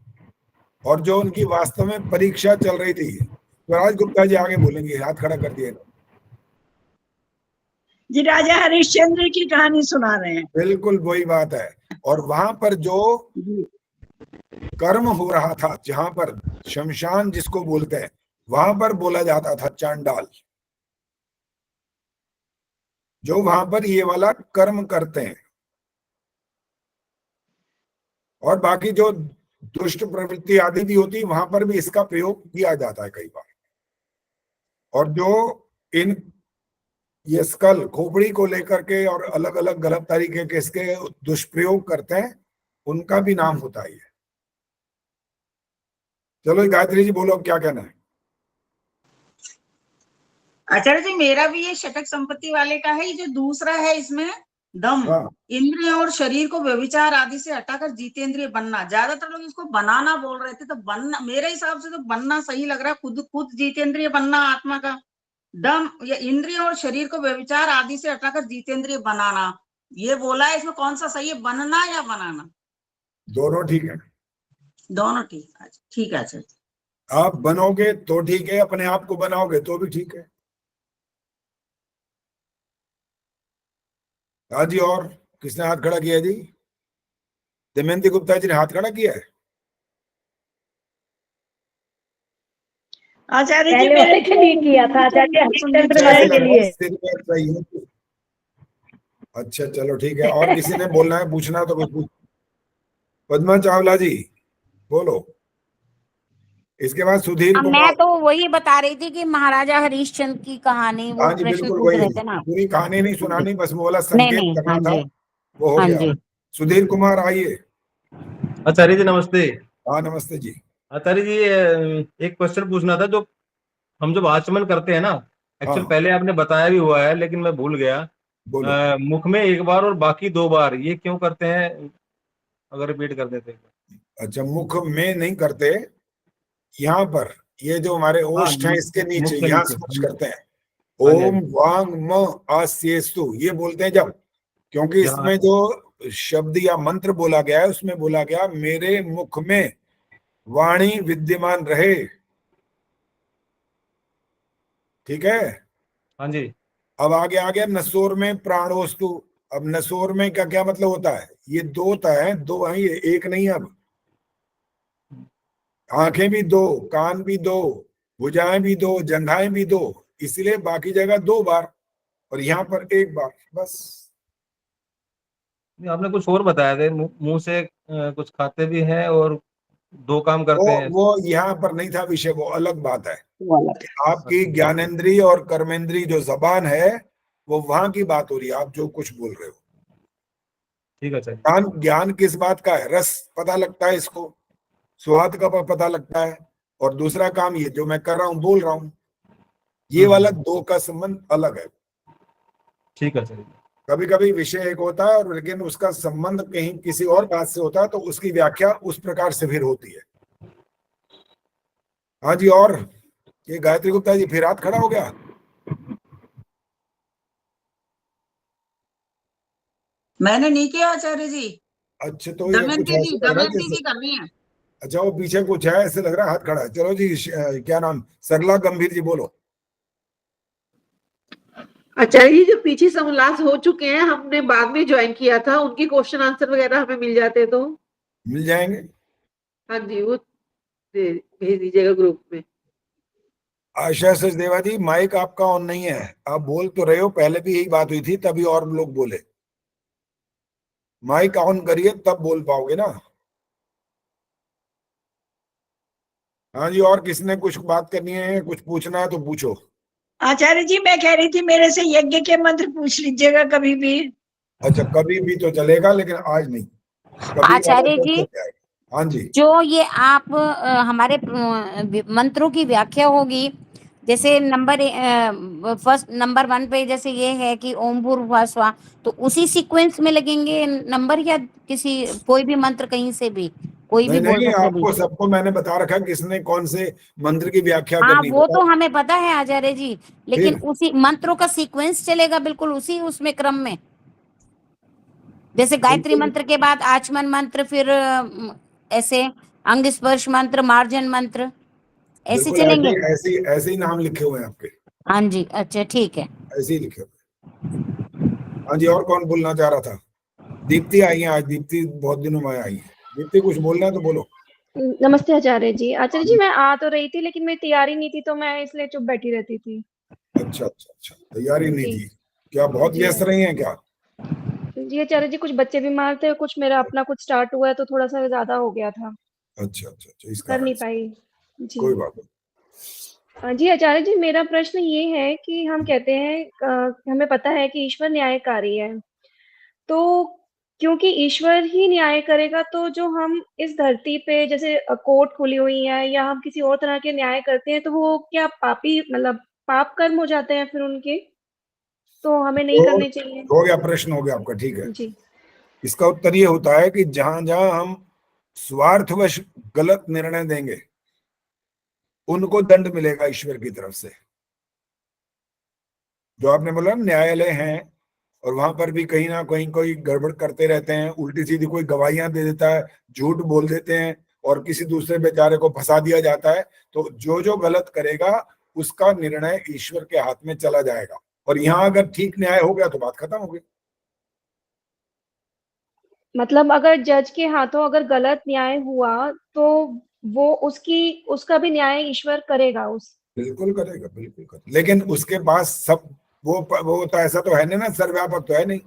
और जो उनकी वास्तव में परीक्षा चल रही थी। स्वराज गुप्ता जी आगे बोलेंगे, हाथ खड़ा कर दिए जी। राजा हरिश्चंद्र की कहानी सुना रहे हैं। बिल्कुल वही बात है। और वहां पर जो कर्म हो रहा था, जहां पर शमशान जिसको बोलते हैं, वहां पर बोला जाता था चांडाल, जो वहां पर ये वाला कर्म करते हैं। और बाकी जो दुष्ट प्रवृत्ति आदि भी होती है, वहां पर भी इसका प्रयोग किया जाता है कई बार। और जो इन ये स्कल खोपड़ी को लेकर के और अलग अलग गलत तरीके के इसके दुष्प्रयोग करते हैं, उनका भी नाम होता है। चलो गायत्री जी बोलो, क्या कहना है? आचार्य जी, मेरा भी ये षटक संपत्ति वाले का है। ये जो दूसरा है इसमें दम, इंद्रिय और शरीर को व्यभिचार आदि से हटाकर जीतेंद्रिय बनना। ज्यादातर लोग इसको बनाना बोल रहे थे, तो बनना मेरे हिसाब से तो बनना सही लग रहा है। खुद जीतेंद्रिय बनना आत्मा का। दम या इंद्रिय और शरीर को व्यभिचार आदि से हटाकर जीतेंद्रिय बनाना, ये बोला है। इसमें कौन सा सही है, बनना या बनाना? दोनों ठीक है। दोनों ठीक है। अच्छा, आप बनोगे तो ठीक है, अपने आप को बनाओगे तो भी ठीक है। हाँ जी, और किसने हाथ खड़ा किया जी? दमयंती गुप्ता जी ने हाथ खड़ा किया है। आचार्य जी मेरे के लिए किया था, आचार्य हरिश्चंद्र के लिए। अच्छा चलो ठीक है। और किसी ने बोलना है, पूछना तो कुछ पूछ। पद्मा चावला जी बोलो। इसके बाद सुधीर कुमार। मैं तो वही बता रही थी कि महाराजा हरिश्चंद्र की कहानी, वो प्रश्न पूछ रहे थे ना। पूरी कहानी नहीं सुनानी, बस बोला संकेत करना था, वो हो गया। सुधीर कुमार आइए। आचार्य जी नमस्ते। हाँ नमस्ते जी। आचार्य जी एक क्वेश्चन पूछना था। जो हम जब आचमन करते हैं ना, एक्चुअल हाँ। पहले आपने बताया भी हुआ है लेकिन मैं भूल गया। बोलो। मुख में एक बार और बाकी 2 बार, ये क्यों करते हैं? अगर रिपीट कर देते। अच्छा, मुख में नहीं करते, यहाँ पर ये जो हमारे हाँ, ओष्ठ है इसके नीचे, मुख के यहाँ नीचे। स्पर्श करते हैं। हाँ जी, हाँ ओम जी। वांग म आस्येस्तु ये बोलते हैं जब, क्योंकि जहाँ इसमें जो शब्द या मंत्र बोला गया है उसमें बोला गया मेरे मुख में वाणी विद्यमान रहे। ठीक है। हाँ जी। अब आगे आ गया नसोर में प्राणोस्तु। अब नसोर में क्या क्या मतलब होता है? ये 2 है, 2 है, ये एक नहीं। अब आंखें भी 2, कान भी 2, भुजाएं भी 2, जंघाएं भी 2, इसलिए बाकी जगह 2 बार और यहाँ पर 1 बार बस। आपने कुछ और बताया थे, मुंह से कुछ खाते भी हैं और 2 काम करते हैं। वो यहाँ पर नहीं था विषय, वो अलग बात है। गलत। आपकी ज्ञानेंद्रीय और कर्मेंद्रीय जो जबान है वो वहां की बात हो रही है, आप जो कुछ बोल रहे हो। ठीक है सर। ज्ञान किस बात का है? रस पता लगता है इसको, स्वाद का पता लगता है, और दूसरा काम ये जो मैं कर रहा हूँ बोल रहा हूँ, ये वाला 2 का संबंध अलग है। ठीक है सर। कभी कभी विषय एक होता है और लेकिन उसका संबंध कहीं किसी और बात से होता है, तो उसकी व्याख्या उस प्रकार से फिर होती है। हाँ जी। और ये गायत्री गुप्ता जी फिर हाथ खड़ा हो गया। मैंने नहीं किया आचार्य जी। अच्छा, तो ये कुछ दमयंती ऐसे जी लग रहा है दमयंती जैसे, जी कर रही हैं। अच्छा वो पीछे कुछ है ऐसे लग रहा है, हाथ खड़ा है। चलो जी, क्या नाम, सरला गंभीर जी बोलो। आचार्य जी जो पीछे समोल्लास हो चुके हैं, हमने बाद में ज्वाइन किया था, उनके क्वेश्चन आंसर वगैरह हमें मिल जाते तो मिल जाएंगे। हाँ जी, वो भेज दीजिएगा ग्रुप में। आशा सचदेवा जी माइक आपका ऑन नहीं है, आप बोल तो रहे हो, पहले भी यही बात हुई थी तभी और लोग बोले। माइक ऑन करिए तब बोल पाओगे ना। हाँ जी, और किसने कुछ बात करनी है, कुछ पूछना है तो पूछो। आचार्य जी मैं कह रही थी मेरे से यज्ञ के मंत्र पूछ लीजिएगा कभी भी। अच्छा, कभी भी तो चलेगा लेकिन आज नहीं। कभी आचार्य जी, हाँ जी। जो ये आप हमारे मंत्रों की व्याख्या होगी, जैसे फर्स्ट नंबर 1 पे जैसे ये है कि ओम भूर्भुवः स्वः, तो उसी सीक्वेंस में लगेंगे नंबर, या किसी कोई भी मंत्र कहीं से भी कोई भी नहीं बोल नहीं, सकते आपको बीच? सबको मैंने बता रखा किसने कौन से मंत्र की व्याख्या हाँ करनी वो बता। तो हमें पता है आचार्य जी, लेकिन फिर उसी मंत्रों का सीक्वेंस चलेगा बिल्कुल उसी उसमें क्रम में, जैसे गायत्री मंत्र के बाद आचमन मंत्र, फिर ऐसे अंग स्पर्श मंत्र, मार्जन मंत्र, ऐसे बिल्कुल चलेंगे। ऐसे ही नाम लिखे हुए हैं आपके। हाँ जी, अच्छा ठीक है। ऐसे ही लिखे हुए। हाँ जी, और कौन बोलना चाह रहा था? दीप्ति आई है आज, दीप्ति बहुत दिनों में आई है। दीप्ति कुछ बोलना है तो बोलो। नमस्ते आचार्य जी। आचार्य जी मैं आ तो रही थी लेकिन मेरी तैयारी नहीं थी, तो मैं इसलिए चुप बैठी रहती थी। अच्छा अच्छा अच्छा, तैयारी नहीं जी थी क्या? बहुत जी व्यस्त रही हैं क्या? जी आचार्य जी, कुछ बच्चे बीमार थे, कुछ मेरा अपना कुछ स्टार्ट हुआ है, तो थोड़ा सा ज्यादा हो गया था, अच्छा अच्छा अच्छा, इस कर कारण नहीं से। पाई जी। कोई बात नहीं। जी आचार्य जी, मेरा प्रश्न ये है कि हम कहते हैं हमें पता है कि ईश्वर न्यायकारी है, तो क्योंकि ईश्वर ही न्याय करेगा, तो जो हम इस धरती पे जैसे कोर्ट खुली हुई है या हम किसी और तरह के न्याय करते हैं, तो वो क्या पापी मतलब पाप कर्म हो जाते हैं फिर उनके, तो हमें नहीं तो करने चाहिए? हो गया, प्रश्न हो गया आपका, ठीक है। जी इसका उत्तर ये होता है कि जहां जहां हम स्वार्थवश गलत निर्णय देंगे उनको दंड मिलेगा ईश्वर की तरफ से। जो आपने बोला न्यायालय हैं और वहां पर भी कहीं ना कहीं कोई गड़बड़ करते रहते हैं, उल्टी सीधी कोई गवाहियां दे देता है, झूठ बोल देते हैं और किसी दूसरे बेचारे को फंसा दिया जाता है, तो जो जो गलत करेगा उसका निर्णय ईश्वर के हाथ में चला जाएगा। और यहाँ अगर ठीक न्याय हो गया तो बात खत्म हो गई। मतलब अगर जज के हाथों अगर गलत न्याय हुआ, तो वो उसका भी न्याय ईश्वर करेगा उस? बिल्कुल करेगा, बिल्कुल करेगा, लेकिन उसके पास सब वो तो ऐसा तो है नहीं ना, सर्वव्यापक तो है नहीं,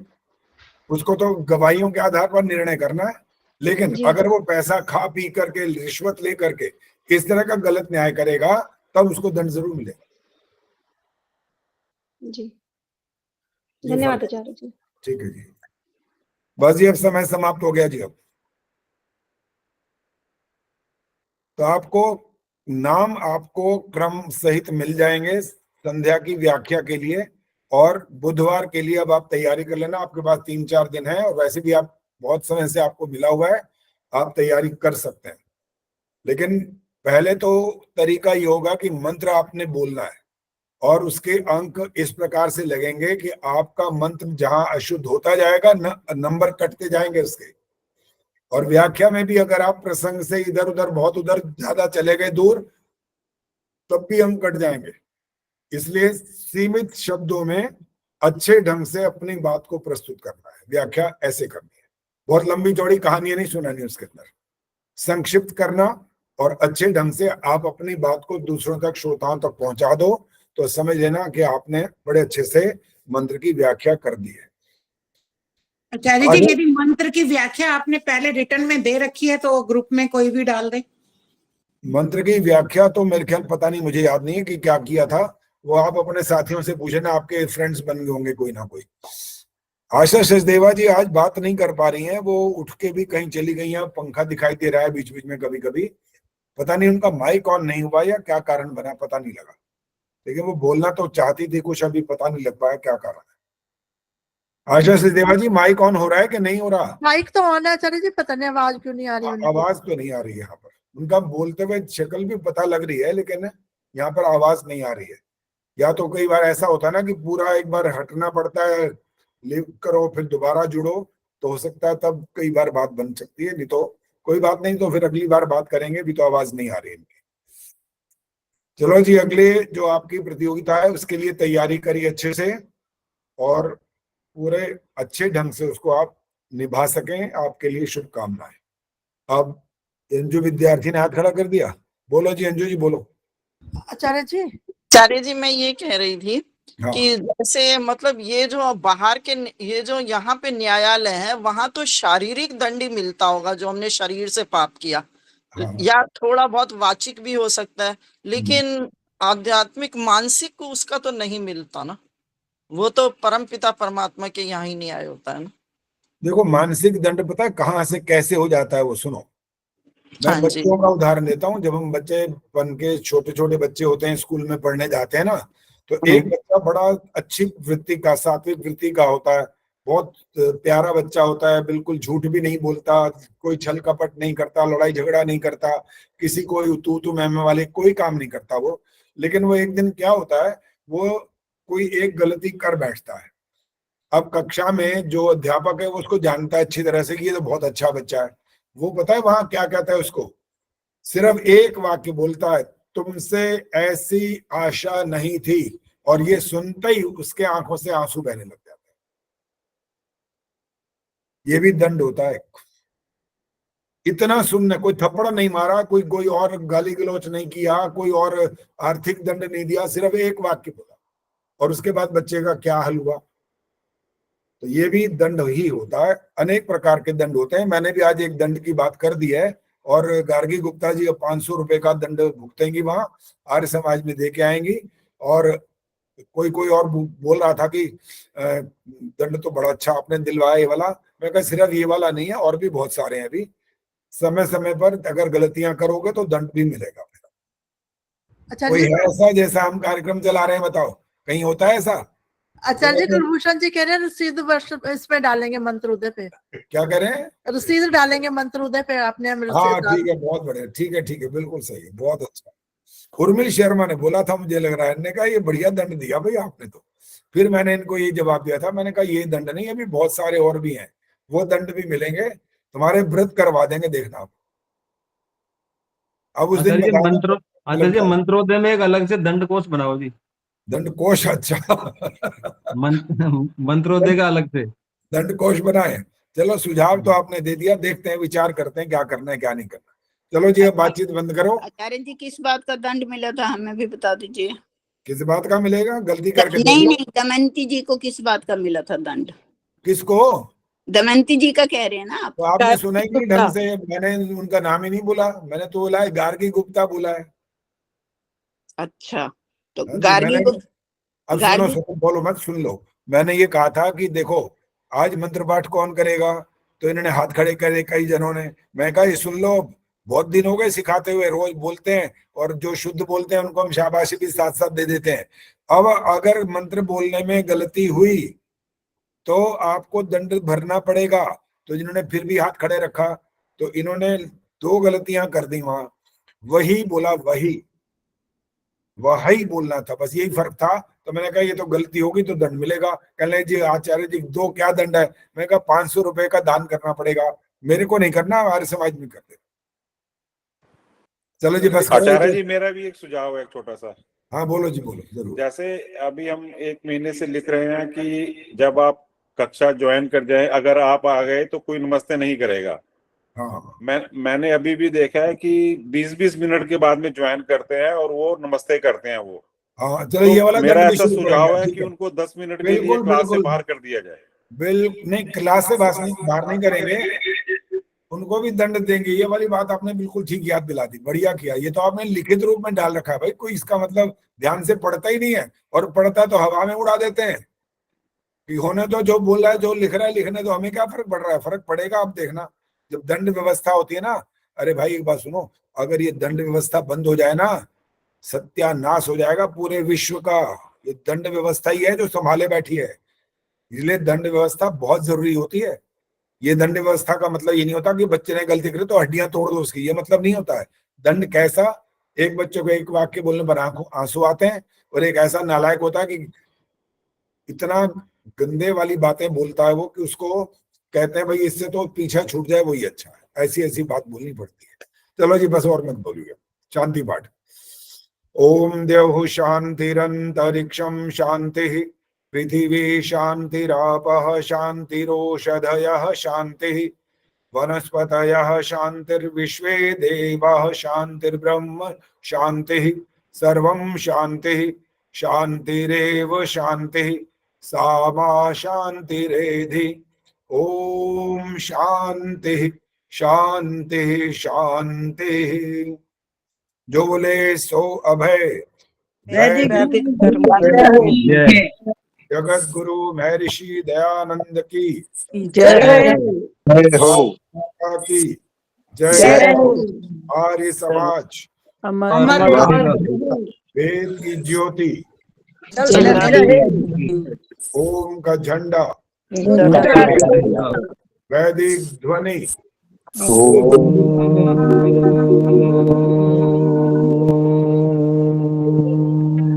उसको तो गवाहियों के आधार पर निर्णय करना है। लेकिन जी अगर वो पैसा खा पी करके, रिश्वत ले करके इस तरह का गलत न्याय करेगा तब उसको दंड जरूर मिलेगा। जी, ये धन्यवाद फर्क है। आचार्य जी। ठीक है जी, बस ये अब समय समाप्त हो गया जी। अब तो आपको नाम आपको क्रम सहित मिल जाएंगे संध्या की व्याख्या के लिए, और बुधवार के लिए अब आप तैयारी कर लेना। आपके पास 3-4 दिन है, और वैसे भी आप बहुत समय से आपको मिला हुआ है, आप तैयारी कर सकते हैं। लेकिन पहले तो तरीका ये होगा कि मंत्र आपने बोलना है, और उसके अंक इस प्रकार से लगेंगे कि आपका मंत्र जहां अशुद्ध होता जाएगा नंबर कटते जाएंगे उसके। और व्याख्या में भी अगर आप प्रसंग से इधर उधर बहुत उधर ज्यादा चले गए दूर, तब भी अंक कट जाएंगे। इसलिए सीमित शब्दों में अच्छे ढंग से अपनी बात को प्रस्तुत करना है, व्याख्या ऐसे करनी है। बहुत लंबी चौड़ी कहानियां नहीं सुनानी उसके अंदर, संक्षिप्त करना, और अच्छे ढंग से आप अपनी बात को दूसरों तक, श्रोताओं तक पहुंचा दो, तो समझ लेना कि आपने बड़े अच्छे से मंत्र की व्याख्या कर दी है। आचार्य जी, यदि मंत्र की व्याख्या आपने पहले रिटर्न में दे रखी है तो ग्रुप में कोई भी डाल दे। मंत्र की व्याख्या तो मेरे ख्याल पता नहीं, मुझे याद नहीं है कि क्या किया था, वो आप अपने साथियों से पूछे ना, आपके फ्रेंड्स बन गए होंगे कोई ना कोई। आशा सचदेवा जी आज बात नहीं कर पा रही हैं, वो उठ के भी कहीं चली गई हैं, पंखा दिखाई दे रहा है बीच बीच में कभी कभी, पता नहीं उनका माइक ऑन नहीं हुआ या क्या कारण बना, पता नहीं लगा। लेकिन वो बोलना तो चाहती थी कुछ, अभी पता नहीं लग पाया क्या कारण है। आशा सचदेवा जी माइक ऑन हो रहा है कि नहीं हो रहा? माइक तो ऑन है आचार्य जी, पता नहीं आवाज क्यों नहीं आ रही। आवाज तो नहीं आ रही है यहाँ पर, उनका बोलते हुए शक्ल भी पता लग रही है, लेकिन यहाँ पर आवाज नहीं आ रही है। या तो कई बार ऐसा होता है ना कि पूरा एक बार हटना पड़ता है, लीव करो फिर दोबारा जुड़ो, तो हो सकता है तब कई बार बात बन सकती है। नहीं तो कोई बात नहीं, तो फिर अगली बार बात करेंगे, भी तो आवाज नहीं आ रही इनकी। चलो जी, अगले जो आपकी प्रतियोगिता है उसके लिए तैयारी करिए अच्छे से, और पूरे अच्छे ढंग से उसको आप निभा सकें, आपके लिए शुभकामनाएं। अब अंजू विद्यार्थी ने हाथ खड़ा कर दिया, बोलो जी अंजू जी, बोलो। आचार्य जी, आचार्य जी मैं ये कह रही थी हाँ। कि जैसे मतलब ये जो बाहर के, ये जो यहाँ पे न्यायालय है, वहां तो शारीरिक दंड ही मिलता होगा जो हमने शरीर से पाप किया। हाँ। या थोड़ा बहुत वाचिक भी हो सकता है, लेकिन आध्यात्मिक मानसिक को उसका तो नहीं मिलता ना, वो तो परमपिता परमात्मा के यहाँ ही न्याय होता है ना। देखो मानसिक दंड पता है कहाँ से कैसे हो जाता है, वो सुनो। मैं हाँ जी। बच्चों का उदाहरण देता हूँ। जब हम बच्चे बन के छोटे छोटे बच्चे होते हैं, स्कूल में पढ़ने जाते हैं ना, तो एक बच्चा बड़ा अच्छी वृत्ति का, सात्विक वृत्ति का होता है, बहुत प्यारा बच्चा होता है, बिल्कुल झूठ भी नहीं बोलता, कोई छल कपट नहीं करता, लड़ाई झगड़ा नहीं करता, किसी को तू मैमे वाले कोई काम नहीं करता वो। लेकिन वो एक दिन क्या होता है, वो कोई एक गलती कर बैठता है। अब कक्षा में जो अध्यापक है वो उसको जानता है अच्छी तरह से कि ये तो बहुत अच्छा बच्चा है। वो पता है वहां क्या कहता है उसको, सिर्फ एक वाक्य बोलता है, तुमसे ऐसी आशा नहीं थी, और ये सुनते ही उसके आंखों से आंसू बहने लग जाते हैं। ये भी दंड होता है। इतना सुनने, कोई थप्पड़ नहीं मारा, कोई और गाली गलौच नहीं किया, कोई और आर्थिक दंड नहीं दिया, सिर्फ एक वाक्य बोला, और उसके बाद बच्चे का क्या हाल हुआ। तो ये भी दंड ही होता है। अनेक प्रकार के दंड होते हैं। मैंने भी आज एक दंड की बात कर दी है, और गार्गी गुप्ता जी अब 500 रुपए का दंड भुगतेंगी, वहां आर्य समाज में दे के आएंगी। और कोई और बोल रहा था कि दंड तो बड़ा अच्छा आपने दिलवाया ये वाला। मैं कहा सिर्फ ये वाला नहीं है, और भी बहुत सारे हैं। अभी समय समय पर अगर गलतियां करोगे तो दंड भी मिलेगा। कोई है ऐसा जैसा हम कार्यक्रम चला रहे हैं, बताओ कहीं होता है ऐसा? आचार्य जी कुलभूषण जी कह रहे हैं रसीद वर्ष इसमें डालेंगे मंत्र उदय पे। क्या कह रहे हैं? रसीद डालेंगे मंत्र उदय पे आपने। हाँ ठीक है, बहुत बढ़िया, ठीक है, बिल्कुल सही है, बहुत अच्छा। उर्मिल शर्मा ने बोला था, मुझे लग रहा है, इन्होंने कहा ये बढ़िया दंड दिया भाई आपने तो। फिर मैंने इनको ये जवाब दिया था, मैंने कहा ये दंड नहीं, अभी बहुत सारे और भी हैं, वो दंड भी मिलेंगे, तुम्हारे व्रत करवा देंगे, देखना आप। अब उस दिन मंत्रोदय में एक अलग से दंड कोष बनाओ जी। दंड कोष? अच्छा मंत्रोदय का अलग से दंड कोष बनाए। चलो सुझाव तो आपने दे दिया, देखते हैं, विचार करते हैं क्या करना है क्या नहीं करना। चलो जी अब बातचीत बंद करो। आचार्य जी किस बात का दंड मिला था हमें भी बता दीजिए। किस बात का मिलेगा? गलती करके नहीं, दमयंती जी को किस बात का मिला था दंड? किसको? दमयंती जी का कह रहे हैं ना आप। तो आपने सुना ही नहीं ढंग से, मैंने उनका नाम ही नहीं बोला, मैंने तो बोला है गार्गी गुप्ता बोला है। अच्छा, तो गार्गी गुप्ता। अब सुनो, बोलो मत, सुन लो। मैंने ये कहा था कि देखो आज मंत्र पाठ कौन करेगा, तो इन्होंने हाथ खड़े करे कई जनों ने। मैं कहा ये सुन लो, बहुत दिन हो गए सिखाते हुए, रोज बोलते हैं, और जो शुद्ध बोलते हैं उनको हम शाबाशी भी साथ साथ दे देते हैं। अब अगर मंत्र बोलने में गलती हुई तो आपको दंड भरना पड़ेगा। तो जिन्होंने फिर भी हाथ खड़े रखा, तो इन्होंने 2 गलतियां कर दी वहां। वही बोला, वही बोलना था, बस यही फर्क था। तो मैंने कहा ये तो गलती होगी तो दंड मिलेगा। कहने जी आचार्य जी 2 क्या दंड है? मैंने कहा 500 रुपए का दान करना पड़ेगा, मेरे को नहीं करना, हमारे समाज में करते। चलो जी बस। आचार्य जी मेरा भी एक सुझाव है, एक छोटा सा। हाँ बोलो जी, बोलो जरूर। जैसे अभी हम 1 महीने से लिख रहे हैं कि जब आप कक्षा ज्वाइन कर जाए, अगर आप आ गए तो कोई नमस्ते नहीं करेगा। हाँ। मैंने अभी भी देखा है कि 20-20 मिनट के बाद में ज्वाइन करते हैं और वो नमस्ते करते हैं वो। हाँ चलो ये वाला मेरा दंड भी ऐसा शुरू सुझाव करेंगे, है ठीक कि उनको 10 मिनट के लिए बिल्कुल क्लास से बिल्कुल बाहर कर दिया जाए। बिल्कुल नहीं, क्लास से बाहर नहीं करेंगे, उनको भी दंड देंगे। ये वाली बात आपने बिल्कुल ठीक याद दिला दी, बढ़िया किया। ये तो आपने लिखित रूप में डाल रखा है भाई, कोई इसका मतलब ध्यान से पढ़ता ही नहीं है, और पढ़ता तो हवा में उड़ा देते हैं कि होने तो जो बोल रहा है, जो लिख रहा है लिखने तो, हमें क्या फर्क पड़ रहा है? फर्क पड़ेगा। आप देखना जब दंड व्यवस्था होती है ना, अरे भाई एक बात सुनो, अगर ये दंड व्यवस्था बंद हो जाए ना, सत्यानाश हो जाएगा पूरे विश्व का। ये दंड व्यवस्था ही है जो संभाले बैठी है, इसलिए दंड व्यवस्था बहुत जरूरी होती है। ये दंड व्यवस्था का मतलब ये नहीं होता कि बच्चे ने गलती करी तो हड्डियां तोड़ दो उसकी, ये मतलब नहीं होता है। दंड कैसा, एक बच्चे को एक वाक्य बोलने पर आंसू आते हैं, और एक ऐसा नालायक होता है कि इतना गंदे वाली बातें बोलता है वो कि उसको कहते हैं भाई इससे तो पीछे छूट जाए वही अच्छा है। ऐसी ऐसी बात बोलनी पड़ती है। चलो जी बस और मत बोलिए, शांति पाठ। ओम देव शांतिरंतरिक्षम शांति, पृथिवी शांतिरापः शांतिरोषधयः शांति, वनस्पतयः शांतिर्विश्वे देवाः शांतिर्ब्रह्म शांति, सर्वं शांति शांतिरेव शांति, सा मा शांतिरेधि। ओम शांति शांति शांति। जो बोले सो अभय। जगत गुरु महर्षि दयानंद की जय हो की जय। आर्य समाज वेद की ज्योति, ओम का झंडा, वैदिक ध्वनि,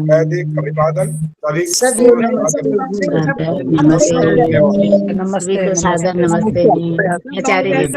वैदिक अभिवादन सभी को नमस्ते। नमस्ते। नमस्ते। आचार्य जी।